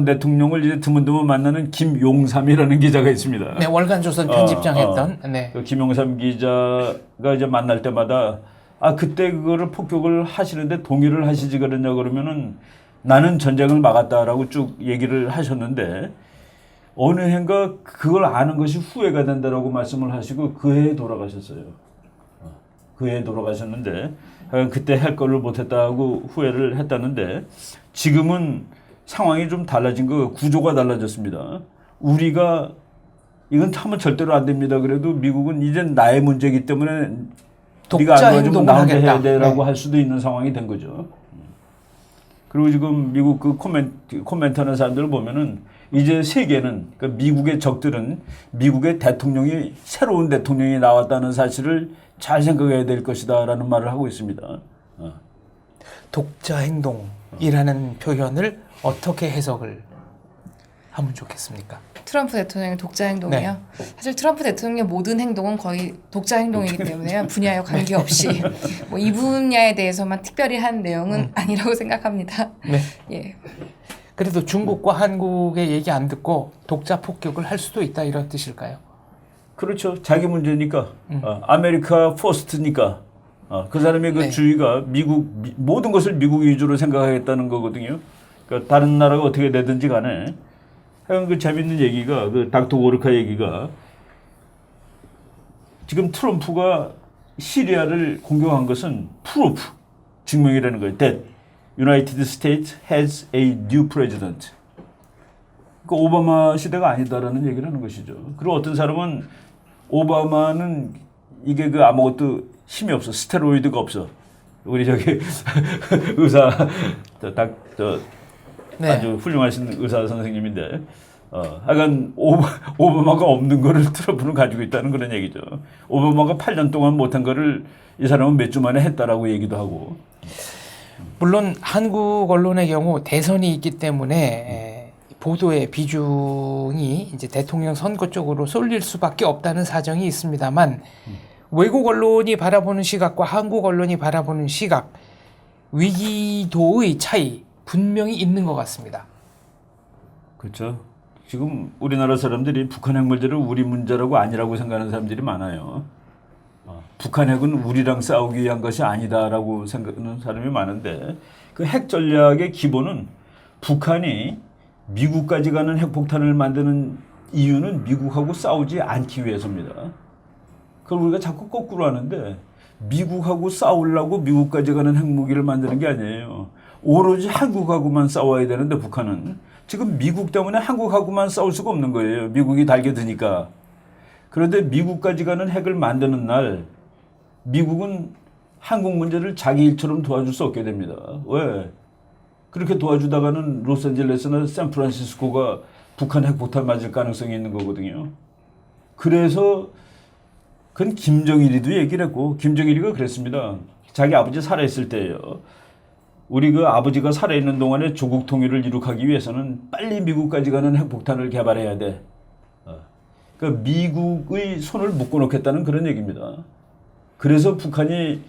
대통령을 이제 드문드문 만나는 김용삼이라는 기자가 있습니다.
네, 월간조선 편집장 했던. 네.
그 김용삼 기자가 이제 만날 때마다 아 그때 그거를 폭격을 하시는데 동의를 하시지 그랬냐 그러면은 나는 전쟁을 막았다라고 쭉 얘기를 하셨는데 어느 해인가 그걸 아는 것이 후회가 된다라고 말씀을 하시고 그 해에 돌아가셨어요. 그 해에 돌아가셨는데 그때 할 거를 못했다고 후회를 했다는데 지금은 상황이 좀 달라진 거 구조가 달라졌습니다. 우리가 이건 하면 절대로 안 됩니다. 그래도 미국은 이젠 나의 문제이기 때문에 네가 안 도와주면 나 혼자 해야 돼라고 할 수도 있는 상황이 된 거죠. 그리고 지금 미국 그 코멘트하는 사람들을 보면은 이제 세계는 그러니까 미국의 적들은 미국의 대통령이 새로운 대통령이 나왔다는 사실을 잘 생각해야 될 것이다라는 말을 하고 있습니다.
독자 행동이라는 표현을 어떻게 해석을 하면 좋겠습니까?
트럼프 대통령의 독자 행동이요.
네.
사실 트럼프 대통령의 모든 행동은 거의 독자 행동이기 때문에요. 분야에 관계없이 뭐 이 분야에 대해서만 특별히 한 내용은 아니라고 생각합니다.
네.
예.
그래도 중국과 한국의 얘기 안 듣고 독자 폭격을 할 수도 있다 이런 뜻일까요?
그렇죠. 자기 문제니까 아메리카 포스트니까 그 사람의 그
네.
주의가 모든 것을 미국 위주로 생각하겠다는 거거든요. 그러니까 다른 나라가 어떻게 되든지 간에 하여간 그 재밌는 얘기가 그 닥터 고르카 얘기가 지금 트럼프가 시리아를 공격한 것은 프루프 증명이라는 거예요. That United States has a new president. 그 오바마 시대가 아니다라는 얘기를 하는 것이죠. 그리고 어떤 사람은 오바마는 이게 그 아무것도 힘이 없어. 스테로이드가 없어. 우리 저기 의사
네.
아주 훌륭하신 의사 선생님인데 하여간 오바마가 없는 거를 트럼프는 가지고 있다는 그런 얘기죠. 오바마가 8년 동안 못한 거를 이 사람은 몇 주 만에 했다라고 얘기도 하고.
물론 한국 언론의 경우 대선이 있기 때문에 보도의 비중이 이제 대통령 선거 쪽으로 쏠릴 수밖에 없다는 사정이 있습니다만 외국 언론이 바라보는 시각과 한국 언론이 바라보는 시각 위기도의 차이 분명히 있는 것 같습니다.
그렇죠. 지금 우리나라 사람들이 북한 핵 문제를 우리 문제라고 아니라고 생각하는 사람들이 많아요. 북한 핵은 우리랑 싸우기 위한 것이 아니다라고 생각하는 사람이 많은데 그 핵 전략의 기본은 북한이 미국까지 가는 핵폭탄을 만드는 이유는 미국하고 싸우지 않기 위해서입니다. 그걸 우리가 자꾸 거꾸로 하는데 미국하고 싸우려고 미국까지 가는 핵무기를 만드는 게 아니에요. 오로지 한국하고만 싸워야 되는데 북한은 지금 미국 때문에 한국하고만 싸울 수가 없는 거예요. 미국이 달겨드니까. 그런데 미국까지 가는 핵을 만드는 날 미국은 한국 문제를 자기 일처럼 도와줄 수 없게 됩니다. 왜? 그렇게 도와주다가는 로스앤젤레스나 샌프란시스코가 북한 핵폭탄 맞을 가능성이 있는 거거든요. 그래서 그건 김정일이도 얘기를 했고 김정일이가 그랬습니다. 자기 아버지 살아있을 때예요. 우리 그 아버지가 살아있는 동안에 조국 통일을 이룩하기 위해서는 빨리 미국까지 가는 핵폭탄을 개발해야 돼. 그러니까 미국의 손을 묶어놓겠다는 그런 얘기입니다. 그래서 북한이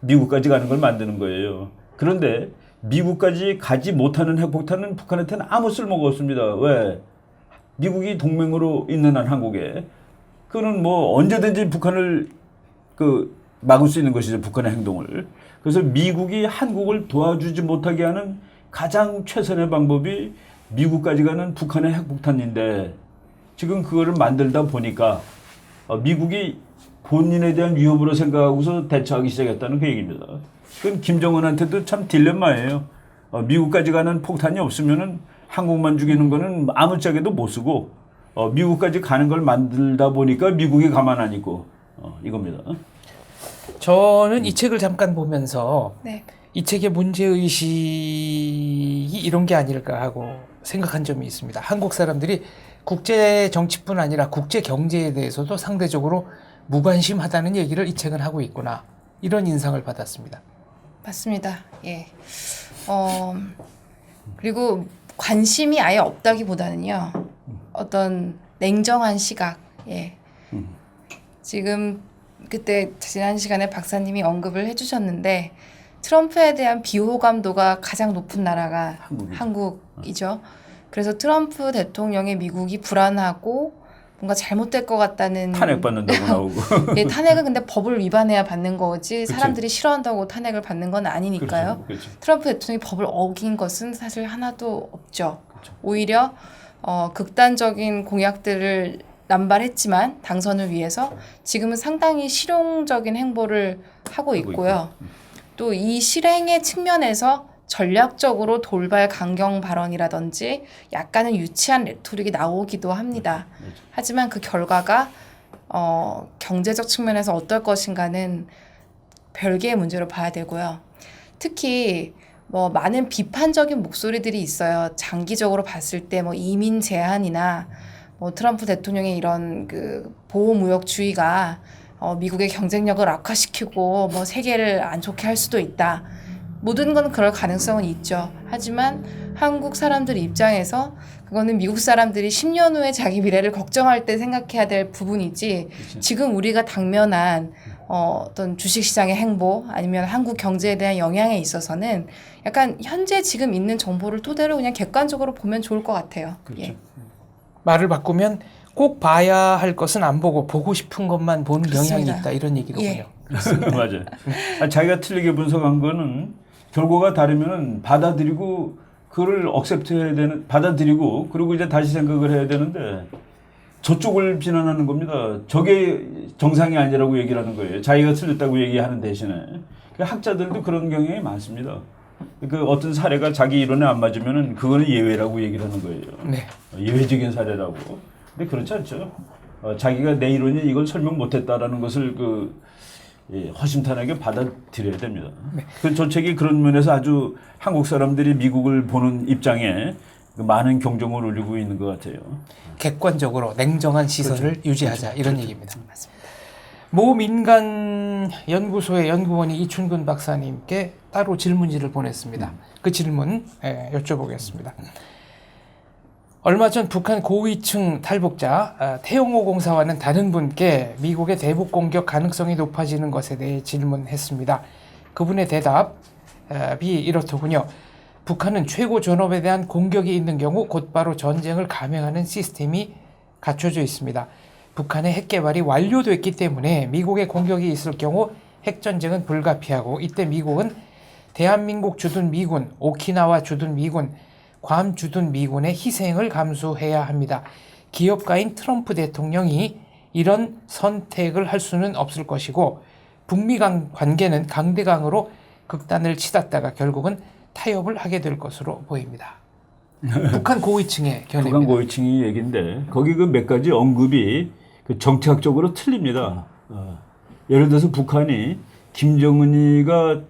미국까지 가는 걸 만드는 거예요. 그런데 미국까지 가지 못하는 핵폭탄은 북한한테는 아무 쓸모가 없습니다. 왜? 미국이 동맹으로 있는 한 한국에. 그거는 뭐 언제든지 북한을 막을 수 있는 것이죠. 북한의 행동을. 그래서 미국이 한국을 도와주지 못하게 하는 가장 최선의 방법이 미국까지 가는 북한의 핵폭탄인데 지금 그거를 만들다 보니까 미국이 본인에 대한 위협으로 생각하고서 대처하기 시작했다는 그 얘기입니다. 그건 김정은한테도 참 딜레마예요. 미국까지 가는 폭탄이 없으면은 한국만 죽이는 거는 아무짝에도 못 쓰고 미국까지 가는 걸 만들다 보니까 미국이 가만 안 있고 이겁니다.
저는 이 책을 잠깐 보면서
네.
이 책의 문제의식이 이런 게 아닐까 하고 생각한 점이 있습니다. 한국 사람들이 국제 정치뿐 아니라 국제 경제에 대해서도 상대적으로 무관심하다는 얘기를 이 책은 하고 있구나. 이런 인상을 받았습니다.
맞습니다. 예. 그리고 관심이 아예 없다기보다는요. 어떤 냉정한 시각. 예. 지금 그때 지난 시간에 박사님이 언급을 해주셨는데 트럼프에 대한 비호감도가 가장 높은 나라가 한국이죠. 그래서 트럼프 대통령의 미국이 불안하고 뭔가 잘못될 것 같다는
탄핵받는다고 나오고.
예, 탄핵은 근데 법을 위반해야 받는 거지
그치.
사람들이 싫어한다고 탄핵을 받는 건 아니니까요.
그렇죠.
트럼프 대통령이 법을 어긴 것은 사실 하나도 없죠. 오히려 극단적인 공약들을 남발했지만 당선을 위해서 지금은 상당히 실용적인 행보를 하고 있고요. 또 이 실행의 측면에서 전략적으로 돌발 강경 발언이라든지 약간은 유치한 레토릭이 나오기도 합니다. 하지만 그 결과가 경제적 측면에서 어떨 것인가는 별개의 문제로 봐야 되고요. 특히 뭐 많은 비판적인 목소리들이 있어요. 장기적으로 봤을 때 뭐 이민 제한이나 뭐 트럼프 대통령의 이런 그 보호무역주의가 미국의 경쟁력을 악화시키고 뭐 세계를 안 좋게 할 수도 있다. 모든 건 그럴 가능성은 있죠. 하지만 한국 사람들 입장에서 그거는 미국 사람들이 10년 후에 자기 미래를 걱정할 때 생각해야 될 부분이지 지금 우리가 당면한 어떤 주식시장의 행보 아니면 한국 경제에 대한 영향에 있어서는 약간 현재 지금 있는 정보를 토대로 그냥 객관적으로 보면 좋을 것 같아요. 예.
말을 바꾸면 꼭 봐야 할 것은 안 보고 보고 싶은 것만 보는
그렇습니다.
경향이 있다 이런 얘기로군요.
예.
맞아요. 자기가 틀리게 분석한 거는 결과가 다르면은 받아들이고 그거를 억셉트해야 되는 받아들이고 그리고 이제 다시 생각을 해야 되는데 저쪽을 비난하는 겁니다. 저게 정상이 아니라고 얘기를 하는 거예요. 자기가 틀렸다고 얘기하는 대신에 학자들도 그런 경향이 많습니다. 그 어떤 사례가 자기 이론에 안 맞으면은 그거는 예외라고 얘기를 하는 거예요.
네.
예외적인 사례라고. 근데 그렇지 않죠. 자기가 내 이론이 이걸 설명 못했다라는 것을 허심탄회하게 받아들여야 됩니다.
네.
저 책이 그런 면에서 아주 한국 사람들이 미국을 보는 입장에 많은 경종을 울리고 있는 것 같아요.
객관적으로 냉정한 시선을 유지하자 이런 얘기입니다. 맞습니다. 모 민간 연구소의 연구원이 이춘근 박사님께 따로 질문지를 보냈습니다. 그 질문 여쭤보겠습니다. 얼마 전 북한 고위층 탈북자 태영호 공사와는 다른 분께 미국의 대북 공격 가능성이 높아지는 것에 대해 질문했습니다. 그분의 대답이 이렇더군요. 북한은 최고 존엄에 대한 공격이 있는 경우 곧바로 전쟁을 감행하는 시스템이 갖춰져 있습니다. 북한의 핵 개발이 완료됐기 때문에 미국의 공격이 있을 경우 핵전쟁은 불가피하고 이때 미국은 대한민국 주둔 미군, 오키나와 주둔 미군, 괌 주둔 미군의 희생을 감수해야 합니다. 기업가인 트럼프 대통령이 이런 선택을 할 수는 없을 것이고 북미 관계는 강대강으로 극단을 치닫다가 결국은 타협을 하게 될 것으로 보입니다. 북한 고위층의 견해입니다.
북한 고위층이 얘기인데 거기 그 몇 가지 언급이 그 정치학적으로 틀립니다. 예를 들어서 북한이 김정은이가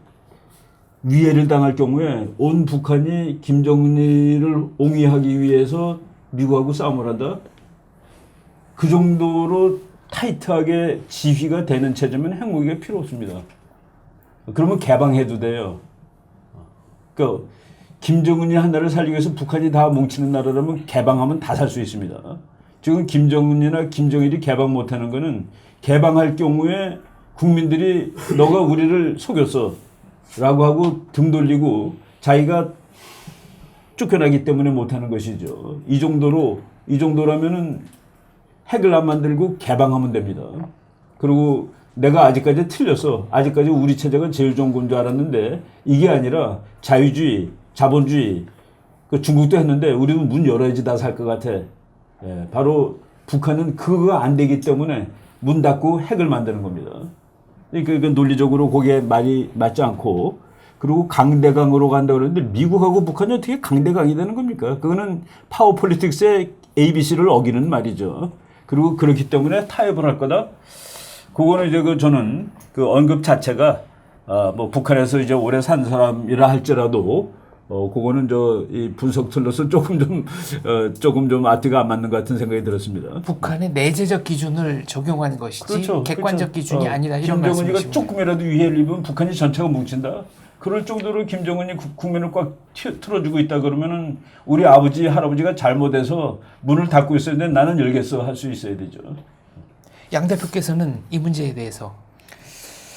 위해를 당할 경우에 온 북한이 김정은이를 옹위하기 위해서 미국하고 싸움을 한다. 그 정도로 타이트하게 지휘가 되는 체제면 핵무기가 필요 없습니다. 그러면 개방해도 돼요. 그러니까 김정은이 하나를 살리기 위해서 북한이 다 뭉치는 나라라면 개방하면 다 살 수 있습니다. 지금 김정은이나 김정일이 개방 못하는 거는 개방할 경우에 국민들이 너가 우리를 속였어 라고 하고 등 돌리고 자기가 쫓겨나기 때문에 못하는 것이죠. 이 정도라면은 핵을 안 만들고 개방하면 됩니다. 그리고 내가 아직까지 틀렸어. 아직까지 우리 체제가 제일 좋은 건 줄 알았는데 이게 아니라 자유주의, 자본주의. 그 중국도 했는데 우리도 문 열어야지 다 살 것 같아. 예, 바로 북한은 그거가 안 되기 때문에 문 닫고 핵을 만드는 겁니다. 그러니까 논리적으로 그게 말이 맞지 않고 그리고 강대강으로 간다고 그러는데 미국하고 북한이 어떻게 강대강이 되는 겁니까? 그거는 파워 폴리틱스의 ABC를 어기는 말이죠. 그리고 그렇기 때문에 타협을 할 거다. 그거는 이제 저는 그 언급 자체가 뭐 북한에서 이제 오래 산 사람이라 할지라도 그거는 이 분석 틀로서 조금 좀 앞뒤가 안 맞는 것 같은 생각이 들었습니다.
북한의 내재적 기준을 적용하는 것이지
그렇죠.
객관적 기준이 아니다 이런
김정은이가
말씀이시군요.
조금이라도 위해를 입으면 북한이 전체가 뭉친다. 그럴 정도로 김정은이 국민을 꽉 틀어주고 있다 그러면은 우리 아버지 할아버지가 잘못해서 문을 닫고 있어야 되는데 나는 열겠어 할 수 있어야 되죠.
양 대표께서는 이 문제에 대해서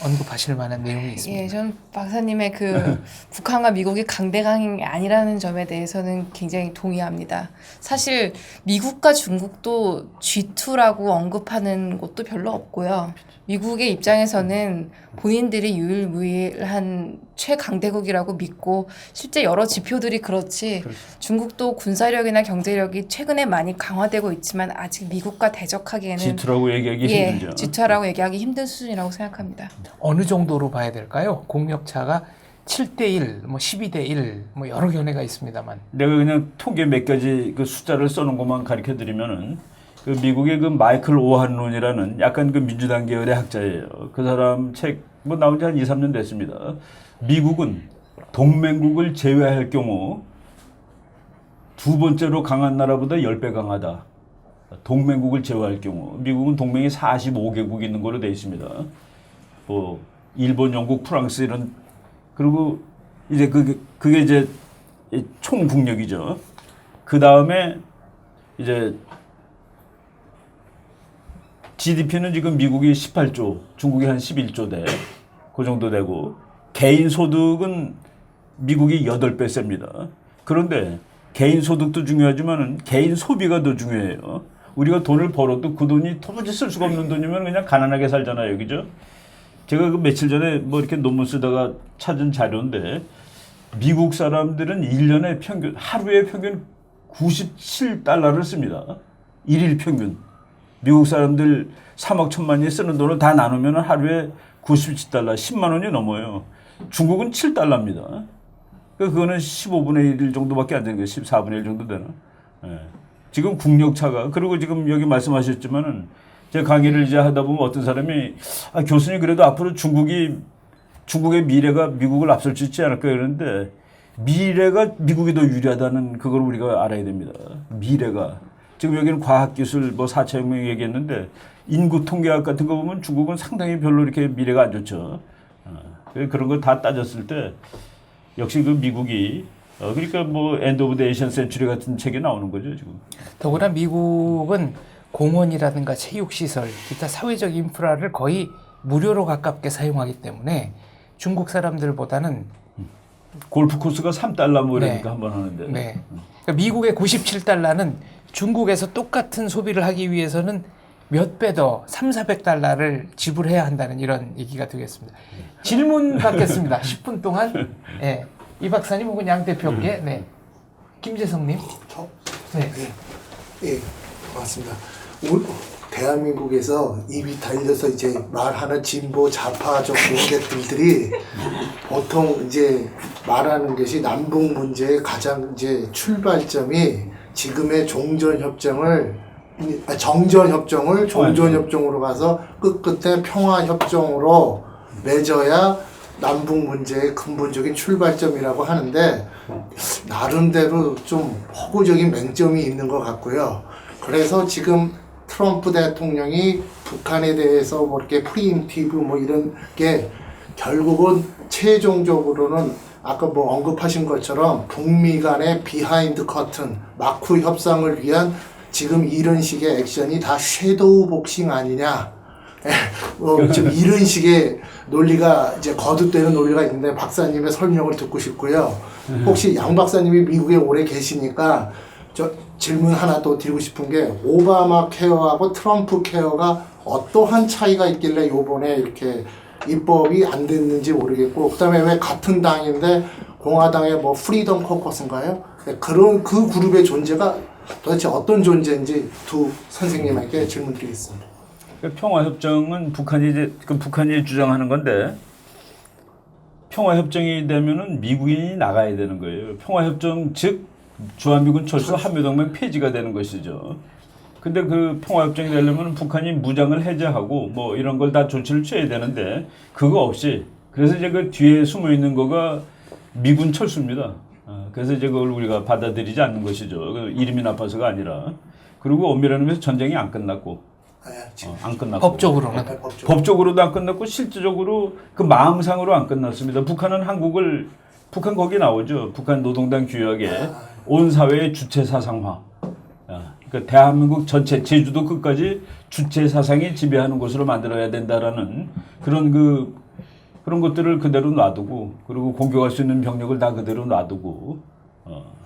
언급하실 만한 내용이 있습니다.
예, 전 박사님의 그 북한과 미국이 강대강이 아니라는 점에 대해서는 굉장히 동의합니다. 사실 미국과 중국도 G2라고 언급하는 곳도 별로 없고요. 미국의 입장에서는 본인들이 유일무이한 최강대국이라고 믿고 실제 여러 지표들이 그렇지 중국도 군사력이나 경제력이 최근에 많이 강화되고 있지만 아직 미국과 대적하기에는
G2라고 얘기하기 힘들죠.
G2라고 얘기하기 힘든 수준이라고 생각합니다.
어느 정도로 봐야 될까요? 공력차가 7대1, 뭐 12대1, 뭐 여러 견해가 있습니다만.
내가 그냥 통계 몇 가지 그 숫자를 써놓은 것만 가르쳐 드리면은 그 미국의 그 마이클 오한론이라는 약간 그 민주당 계열의 학자예요. 그 사람 책 뭐 나온 지 한 2, 3년 됐습니다. 미국은 동맹국을 제외할 경우 두 번째로 강한 나라보다 10배 강하다. 동맹국을 제외할 경우 미국은 동맹이 45개국 있는 걸로 되어 있습니다. 뭐 일본, 영국, 프랑스 이런 그리고 이제 그게 이제 총 국력이죠. 그 다음에 이제 GDP는 지금 미국이 18조, 중국이 한 11조 대, 그 정도 되고 개인 소득은 미국이 8배 셉니다. 그런데 개인 소득도 중요하지만은 개인 소비가 더 중요해요. 우리가 돈을 벌어도 그 돈이 도무지 쓸 수가 없는 돈이면 그냥 가난하게 살잖아요, 그죠? 제가 그 며칠 전에 뭐 이렇게 논문 쓰다가 찾은 자료인데 미국 사람들은 1년에 평균, 하루에 평균 97달러를 씁니다. 1일 평균. 미국 사람들 3억 1천만이 쓰는 돈을 다 나누면 하루에 97달러, 10만 원이 넘어요. 중국은 7달러입니다. 그거는 15분의 1 정도밖에 안 되는 거예요. 14분의 1 정도 되나? 예. 지금 국력차가, 그리고 지금 여기 말씀하셨지만은 제가 강의를 이제 하다 보면 어떤 사람이 교수님 그래도 앞으로 중국의 미래가 미국을 앞설 수 있지 않을까 그러는데 미래가 미국이 더 유리하다는 그걸 우리가 알아야 됩니다. 미래가. 지금 여기는 과학기술 뭐 4차 혁명 얘기했는데 인구 통계학 같은 거 보면 중국은 상당히 별로 이렇게 미래가 안 좋죠. 그런 거 다 따졌을 때 역시 그 미국이 그러니까 뭐 엔드 오브 더 에이션 센츄리 같은 책이 나오는 거죠 지금.
더구나 미국은 공원이라든가 체육시설, 기타 사회적 인프라를 거의 무료로 가깝게 사용하기 때문에 중국 사람들보다는
골프 코스가 3달러 뭐 이러니까
네.
한번 하는데.
네. 그러니까 미국의 97달러는 중국에서 똑같은 소비를 하기 위해서는 몇 배 더 3,400달러를 지불해야 한다는 이런 얘기가 되겠습니다. 질문 받겠습니다. 10분 동안 네. 이 박사님 혹은 양 대표께 네. 김재성님. 네.
예, 맞습니다. 대한민국에서 입이 달려서 이제 말하는 진보 좌파적 용객들이 보통 이제 말하는 것이 남북 문제의 가장 이제 출발점이 지금의 정전협정을 종전협정으로 가서 끝끝에 평화협정으로 맺어야 남북 문제의 근본적인 출발점이라고 하는데 나름대로 좀 허구적인 맹점이 있는 것 같고요. 그래서 지금 트럼프 대통령이 북한에 대해서 뭐 이렇게 프리임티브 뭐 이런 게 결국은 최종적으로는 아까 뭐 언급하신 것처럼 북미 간의 비하인드 커튼, 마크 협상을 위한 지금 이런 식의 액션이 다 섀도우 복싱 아니냐. 지금 이런 식의 논리가 이제 거듭되는 논리가 있는데 박사님의 설명을 듣고 싶고요. 혹시 양 박사님이 미국에 오래 계시니까 저 질문 하나 또 드리고 싶은 게 오바마 케어하고 트럼프 케어가 어떠한 차이가 있길래 요번에 이렇게 입법이 안 됐는지 모르겠고 그다음에 왜 같은 당인데 공화당의 뭐 프리덤 코커스인가요? 그런 그 그룹의 존재가 도대체 어떤 존재인지 두 선생님에게 질문 드리겠습니다.
평화협정은 북한이 주장하는 건데 평화협정이 되면은 미국인이 나가야 되는 거예요. 평화협정 즉 주한미군 철수 한미동맹 폐지가 되는 것이죠. 근데 그 평화협정이 되려면 북한이 무장을 해제하고 뭐 이런 걸 다 조치를 취해야 되는데 그거 없이 그래서 이제 그 뒤에 숨어 있는 거가 미군 철수입니다. 그래서 이제 그걸 우리가 받아들이지 않는 것이죠. 이름이 나빠서가 아니라. 그리고 엄밀한 의미에서 전쟁이 안 끝났고. 안 끝났고.
법적으로는.
법적으로도 안 끝났고 실질적으로 그 마음상으로 안 끝났습니다. 북한 거기 나오죠. 북한 노동당 규약에 온 사회의 주체 사상화. 그러니까 대한민국 전체 제주도 끝까지 주체 사상이 지배하는 곳으로 만들어야 된다라는 그런 그 그런 것들을 그대로 놔두고 그리고 공격할 수 있는 병력을 다 그대로 놔두고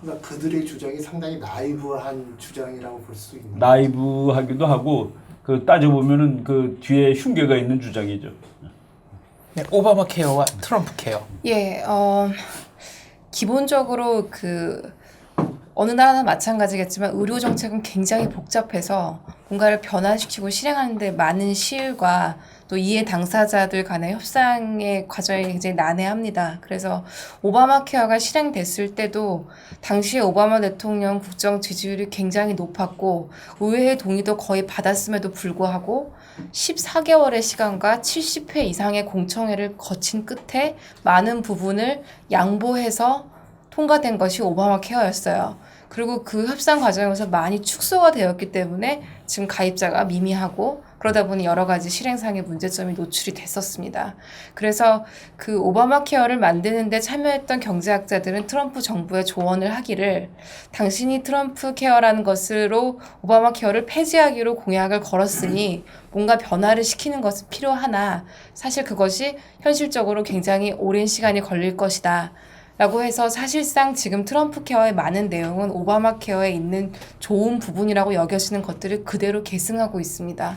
그러니까 그들의 주장이 상당히 나이브한 주장이라고 볼 수 있는.
나이브하기도 하고 그 따져보면은 그 뒤에 흉계가 있는 주장이죠.
네, 오바마 케어와 트럼프 케어.
예, 기본적으로 어느 나라나 마찬가지겠지만 의료 정책은 굉장히 복잡해서 뭔가를 변화시키고 실행하는데 많은 시일과 또 이해 당사자들 간의 협상의 과정이 굉장히 난해합니다. 그래서 오바마 케어가 실행됐을 때도 당시에 오바마 대통령 국정 지지율이 굉장히 높았고 의회의 동의도 거의 받았음에도 불구하고 14개월의 시간과 70회 이상의 공청회를 거친 끝에 많은 부분을 양보해서 통과된 것이 오바마 케어였어요. 그리고 그 협상 과정에서 많이 축소가 되었기 때문에 지금 가입자가 미미하고 그러다 보니 여러 가지 실행상의 문제점이 노출이 됐었습니다. 그래서 그 오바마 케어를 만드는데 참여했던 경제학자들은 트럼프 정부에 조언을 하기를 당신이 트럼프 케어라는 것으로 오바마 케어를 폐지하기로 공약을 걸었으니 뭔가 변화를 시키는 것은 필요하나 사실 그것이 현실적으로 굉장히 오랜 시간이 걸릴 것이다. 라고 해서 사실상 지금 트럼프 케어의 많은 내용은 오바마 케어에 있는 좋은 부분이라고 여겨지는 것들을 그대로 계승하고 있습니다.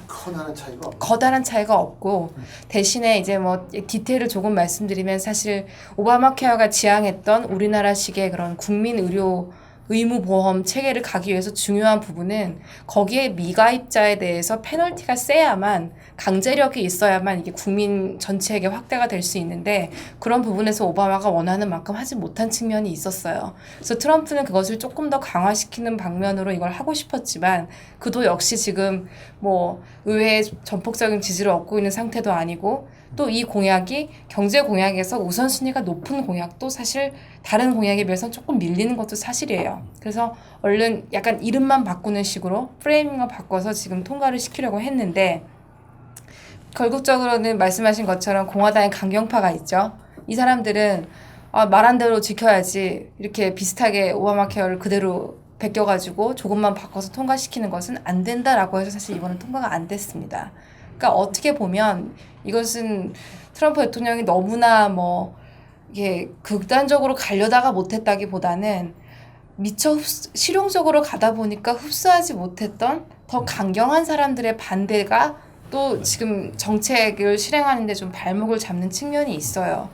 커다란 차이가 없고 대신에 이제 뭐 디테일을 조금 말씀드리면 사실 오바마 케어가 지향했던 우리나라식의 그런 국민 의료 의무보험 체계를 가기 위해서 중요한 부분은 거기에 미가입자에 대해서 페널티가 세야만 강제력이 있어야만 이게 국민 전체에게 확대가 될 수 있는데 그런 부분에서 오바마가 원하는 만큼 하지 못한 측면이 있었어요. 그래서 트럼프는 그것을 조금 더 강화시키는 방면으로 이걸 하고 싶었지만 그도 역시 지금 뭐 의회의 전폭적인 지지를 얻고 있는 상태도 아니고 또 이 공약이 경제 공약에서 우선순위가 높은 공약도 사실 다른 공약에 비해서 조금 밀리는 것도 사실이에요. 그래서 얼른 약간 이름만 바꾸는 식으로 프레이밍을 바꿔서 지금 통과를 시키려고 했는데 결국적으로는 말씀하신 것처럼 공화당의 강경파가 있죠. 이 사람들은 말한 대로 지켜야지 이렇게 비슷하게 오바마 케어를 그대로 베껴가지고 조금만 바꿔서 통과시키는 것은 안 된다라고 해서 사실 이번은 통과가 안 됐습니다. 그러니까 어떻게 보면 이것은 트럼프 대통령이 너무나 이게 극단적으로 가려다가 못했다기보다는 미처 실용적으로 가다 보니까 흡수하지 못했던 더 강경한 사람들의 반대가 또 지금 정책을 실행하는데 좀 발목을 잡는 측면이 있어요.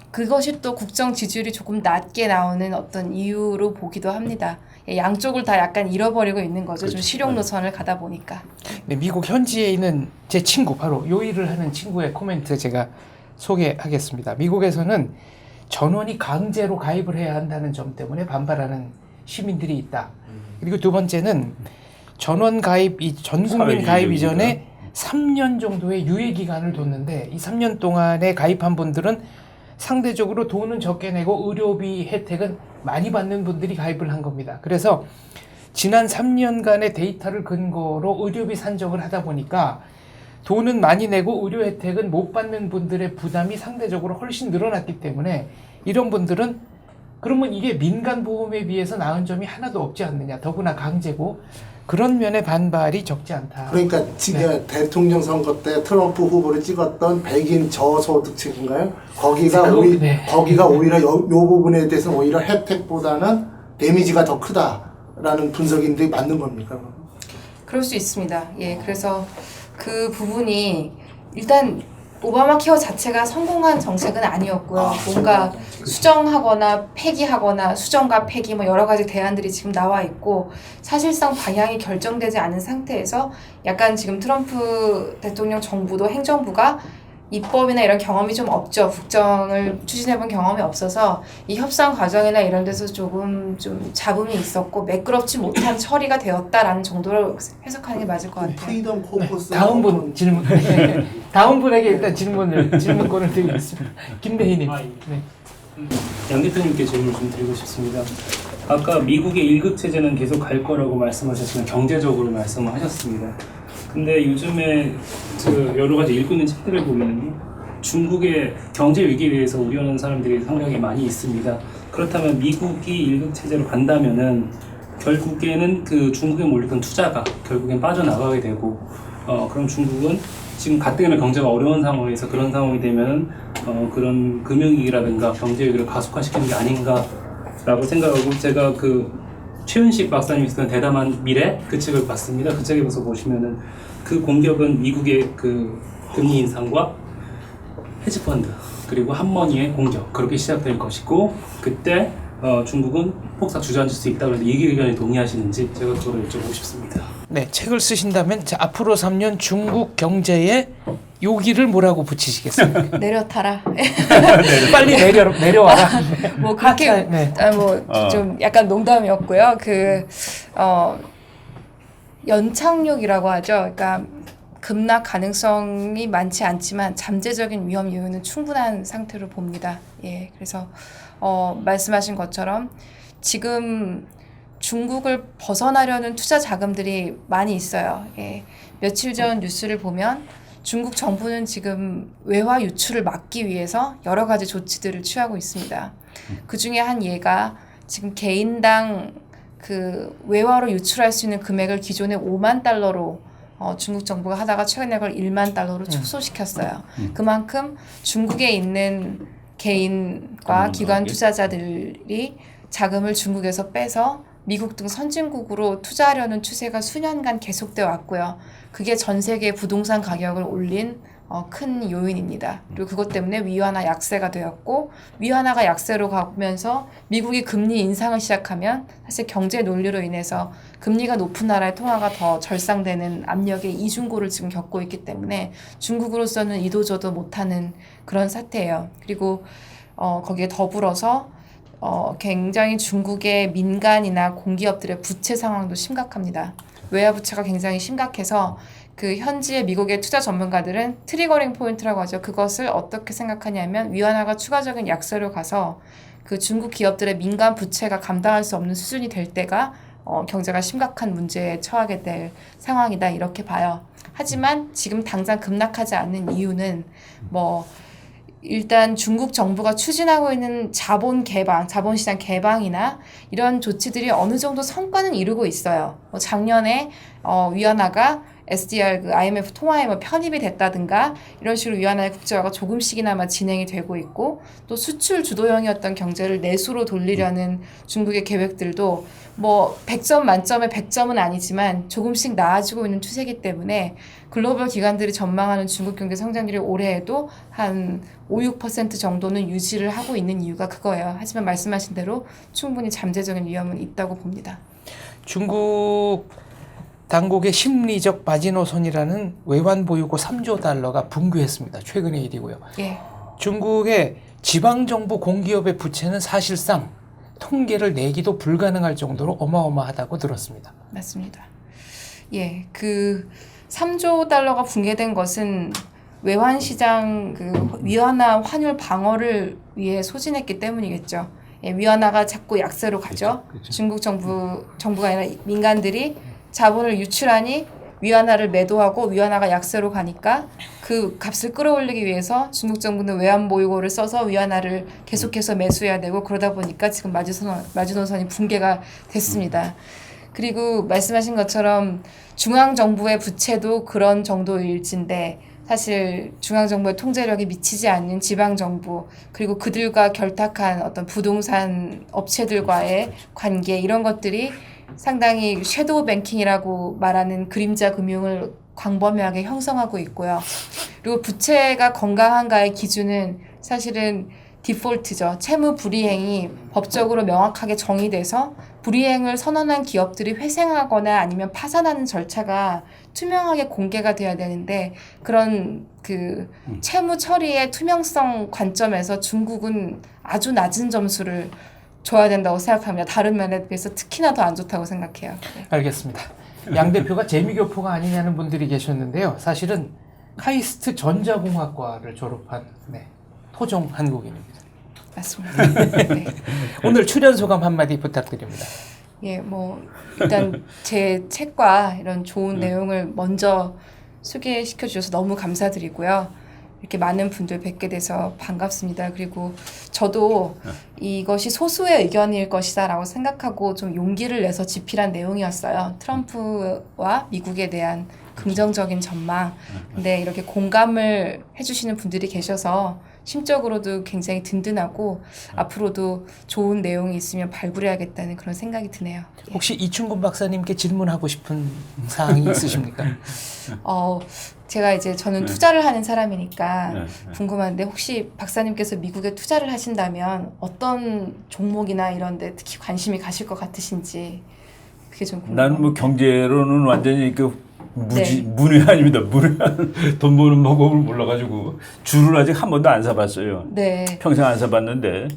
그것이 또 국정 지지율이 조금 낮게 나오는 어떤 이유로 보기도 합니다. 양쪽을 다 약간 잃어버리고 있는 거죠.
그렇죠.
좀 실용 노선을 가다 보니까.
네, 미국 현지에 있는 제 친구, 바로 요 일을 하는 친구의 코멘트 제가 소개하겠습니다. 미국에서는 전원이 강제로 가입을 해야 한다는 점 때문에 반발하는 시민들이 있다. 그리고 두 번째는 전원 가입, 전 국민 가입 이전에 3년 정도의 유예 기간을 뒀는데 이 3년 동안에 가입한 분들은 상대적으로 돈은 적게 내고 의료비 혜택은 많이 받는 분들이 가입을 한 겁니다. 그래서 지난 3년간의 데이터를 근거로 의료비 산정을 하다 보니까 돈은 많이 내고 의료 혜택은 못 받는 분들의 부담이 상대적으로 훨씬 늘어났기 때문에 이런 분들은 그러면 이게 민간보험에 비해서 나은 점이 하나도 없지 않느냐. 더구나 강제고 그런 면의 반발이 적지 않다.
그러니까 지금 대통령 선거 때 트럼프 후보를 찍었던 백인 저소득층인가요? 거기가 오히려 요 부분에 대해서는 오히려 혜택보다는 데미지가 더 크다라는 분석인데 맞는 겁니까?
그럴 수 있습니다. 예, 그래서 그 부분이 일단 오바마 케어 자체가 성공한 정책은 아니었고요. 뭔가 수정하거나 폐기하거나 수정과 폐기 여러 가지 대안들이 지금 나와 있고 사실상 방향이 결정되지 않은 상태에서 약간 지금 트럼프 대통령 정부도 행정부가 입법이나 이런 경험이 좀 없죠. 국정을 추진해본 경험이 없어서 이 협상 과정이나 이런 데서 조금 좀 잡음이 있었고 매끄럽지 못한 처리가 되었다라는 정도로 해석하는 게 맞을 것 같아요.
프리덤 코커스
다음 분 질문. 다음 분에게 일단 질문권을 드리겠습니다. 김대희님. 네.
양 대표님께 질문을 좀 드리고 싶습니다. 아까 미국의 1급 체제는 계속 갈 거라고 말씀하셨지만 경제적으로 말씀을 하셨습니다. 근데 요즘에 여러 가지 읽고 있는 책들을 보면 중국의 경제 위기에 대해서 우려하는 사람들이 상당히 많이 있습니다. 그렇다면 미국이 1급 체제로 간다면은 결국에는 그 중국에 몰리던 투자가 결국엔 빠져나가게 되고 그럼 중국은 지금 가뜩이나 경제가 어려운 상황에서 그런 상황이 되면 그런 금융위기라든가 경제위기를 가속화시키는 게 아닌가라고 생각하고 제가 그 최윤식 박사님이 쓰는 대담한 미래 그 책을 봤습니다. 그 책에서 보시면은 그 공격은 미국의 그 금리 인상과 헤지펀드 그리고 한머니의 공격 그렇게 시작될 것이고 그때 중국은 폭삭 주저앉을 수 있다고 해서 이 의견에 동의하시는지 제가 그걸 여쭤보고 싶습니다.
네, 책을 쓰신다면 자, 앞으로 3년 중국 경제에 요기를 뭐라고 붙이시겠습니까?
내려타라.
빨리 내려와라.
뭐 그렇게
네.
뭐 좀 약간 농담이었고요. 그 연착륙이라고 하죠. 그러니까 급락 가능성이 많지 않지만 잠재적인 위험 요인은 충분한 상태로 봅니다. 예, 그래서 말씀하신 것처럼 지금 중국을 벗어나려는 투자 자금들이 많이 있어요. 예, 며칠 전 뉴스를 보면 중국 정부는 지금 외화 유출을 막기 위해서 여러 가지 조치들을 취하고 있습니다. 그 중에 한 예가 지금 개인당 그 외화로 유출할 수 있는 금액을 기존에 5만 달러로 중국 정부가 하다가 최근에 그걸 1만 달러로 축소시켰어요. 그만큼 중국에 있는 개인과 기관 투자자들이 자금을 중국에서 빼서 미국 등 선진국으로 투자하려는 추세가 수년간 계속되어 왔고요. 그게 전 세계 부동산 가격을 올린 큰 요인입니다. 그리고 그것 때문에 위안화 약세가 되었고 위안화가 약세로 가면서 미국이 금리 인상을 시작하면 사실 경제 논리로 인해서 금리가 높은 나라의 통화가 더 절상되는 압력의 이중고를 지금 겪고 있기 때문에 중국으로서는 이도저도 못하는 그런 사태예요. 그리고 거기에 더불어서 굉장히 중국의 민간이나 공기업들의 부채 상황도 심각합니다. 외화 부채가 굉장히 심각해서 그 현지의 미국의 투자 전문가들은 트리거링 포인트라고 하죠. 그것을 어떻게 생각하냐면 위안화가 추가적인 약세로 가서 그 중국 기업들의 민간 부채가 감당할 수 없는 수준이 될 때가 경제가 심각한 문제에 처하게 될 상황이다 이렇게 봐요. 하지만 지금 당장 급락하지 않는 이유는 일단 중국 정부가 추진하고 있는 자본시장 개방이나 이런 조치들이 어느 정도 성과는 이루고 있어요. 작년에 위안화가 SDR 그 IMF 통화에 편입이 됐다든가 이런 식으로 위안화의 국제화가 조금씩이나마 진행이 되고 있고 또 수출 주도형이었던 경제를 내수로 돌리려는 중국의 계획들도 100점 만점에 100점은 아니지만 조금씩 나아지고 있는 추세이기 때문에 글로벌 기관들이 전망하는 중국 경제 성장률이 올해에도 한 5, 6% 정도는 유지를 하고 있는 이유가 그거예요. 하지만 말씀하신 대로 충분히 잠재적인 위험은 있다고 봅니다.
중국 당국의 심리적 마지노선이라는 외환 보유고 3조 달러가 붕괴했습니다. 최근의 일이고요.
예.
중국의 지방정부 공기업의 부채는 사실상 통계를 내기도 불가능할 정도로 어마어마하다고 들었습니다.
맞습니다. 예, 그 3조 달러가 붕괴된 것은 외환시장 그 위안화 환율 방어를 위해 소진했기 때문이겠죠. 예, 위안화가 자꾸 약세로 가죠.
그렇죠.
중국 정부가 아니라 민간들이 자본을 유출하니 위안화를 매도하고 위안화가 약세로 가니까 그 값을 끌어올리기 위해서 중국 정부는 외환 보유고를 써서 위안화를 계속해서 매수해야 되고 그러다 보니까 지금 마지노선이 붕괴가 됐습니다. 그리고 말씀하신 것처럼 중앙정부의 부채도 그런 정도일진데 사실 중앙정부의 통제력이 미치지 않는 지방정부 그리고 그들과 결탁한 어떤 부동산 업체들과의 관계 이런 것들이 상당히 섀도우 뱅킹이라고 말하는 그림자 금융을 광범위하게 형성하고 있고요. 그리고 부채가 건강한가의 기준은 사실은 디폴트죠. 채무 불이행이 법적으로 명확하게 정의돼서 불이행을 선언한 기업들이 회생하거나 아니면 파산하는 절차가 투명하게 공개가 돼야 되는데 그런 그 채무 처리의 투명성 관점에서 중국은 아주 낮은 점수를 줘야 된다고 생각합니다. 다른 면에 비해서 특히나 더 안 좋다고 생각해요. 네.
알겠습니다. 양 대표가 재미교포가 아니냐는 분들이 계셨는데요. 사실은 카이스트 전자공학과를 졸업한 토종 한국인입니다.
맞습니다. 네.
오늘 출연 소감 한마디 부탁드립니다.
예, 일단 제 책과 이런 좋은 내용을 먼저 소개시켜 주셔서 너무 감사드리고요. 이렇게 많은 분들 뵙게 돼서 반갑습니다. 그리고 저도 이것이 소수의 의견일 것이다라고 생각하고 좀 용기를 내서 집필한 내용이었어요. 트럼프와 미국에 대한 긍정적인 전망. 근데 이렇게 공감을 해주시는 분들이 계셔서 심적으로도 굉장히 든든하고 앞으로도 좋은 내용이 있으면 발굴해야겠다는 그런 생각이 드네요. 예.
혹시 이춘근 박사님께 질문하고 싶은 사항이 있으십니까?
제가 이제 저는 투자를 하는 사람이니까
네,
궁금한데 혹시 박사님께서 미국에 투자를 하신다면 어떤 종목이나 이런 데 특히 관심이 가실 것 같으신지 그게 좀 궁금해요.
나는 뭐 경제로는 완전히 그
네.
문외한입니다. 문외한 돈 버는 방법을 몰라가지고 줄을 아직 한 번도 안 사봤어요.
네.
평생 안 사봤는데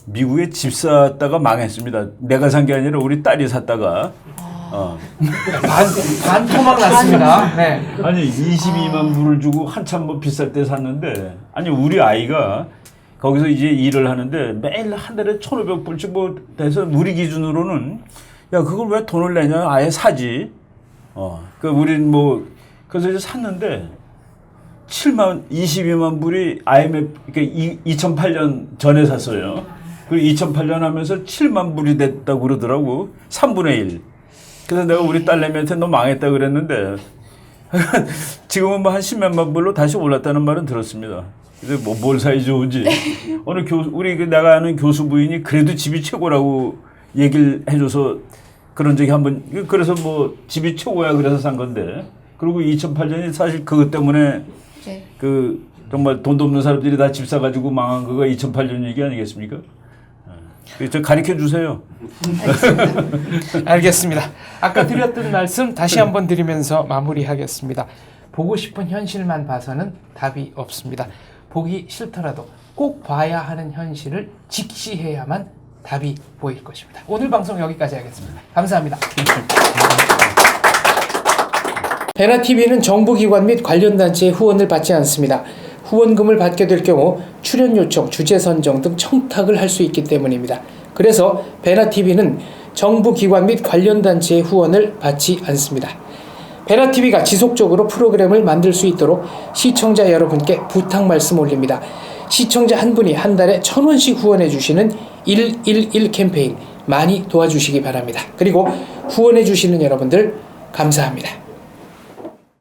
미국에 집 샀다가 망했습니다. 내가 산 게 아니라 우리 딸이 샀다가
반토막 났습니다. 네.
아니 22만 불을 주고 한참 뭐 비쌀 때 샀는데 아니 우리 아이가 거기서 이제 일을 하는데 매일 한 달에 1,500불씩 뭐 돼서 우리 기준으로는 야 그걸 왜 돈을 내냐 아예 사지. 그 우린 뭐 그래서 이제 샀는데 22만 불이 IMF 그러니까 2008년 전에 샀어요. 그리고 2008년 하면서 7만 불이 됐다고 그러더라고. 3분의 1. 그래서 내가 우리 딸내미한테 너 망했다 그랬는데 지금은 뭐 한 10몇만 불로 다시 올랐다는 말은 들었습니다. 근데 뭐 뭘 사이 좋은지 어느 우리 그 내가 아는 교수 부인이 그래도 집이 최고라고 얘기를 해줘서 그런 적이 한번 그래서 뭐 집이 최고야 그래서 산 건데 그리고 2008년이 사실 그것 때문에
네.
그 정말 돈도 없는 사람들이 다 집 사가지고 망한 거가 2008년 얘기 아니겠습니까? 저 가르쳐 주세요.
알겠습니다. 아까 드렸던 말씀 다시 한번 드리면서 마무리하겠습니다. 보고 싶은 현실만 봐서는 답이 없습니다. 보기 싫더라도 꼭 봐야 하는 현실을 직시해야만 답이 보일 것입니다. 오늘 방송 여기까지 하겠습니다. 감사합니다. 베나TV는 정부기관 및 관련 단체의 후원을 받지 않습니다. 후원금을 받게 될 경우 출연 요청, 주제 선정 등 청탁을 할 수 있기 때문입니다. 그래서 베나TV는 정부기관 및 관련 단체의 후원을 받지 않습니다. 베나TV가 지속적으로 프로그램을 만들 수 있도록 시청자 여러분께 부탁 말씀 올립니다. 시청자 한 분이 한 달에 1,000원씩 후원해 주시는 111 캠페인 많이 도와주시기 바랍니다. 그리고 후원해 주시는 여러분들 감사합니다.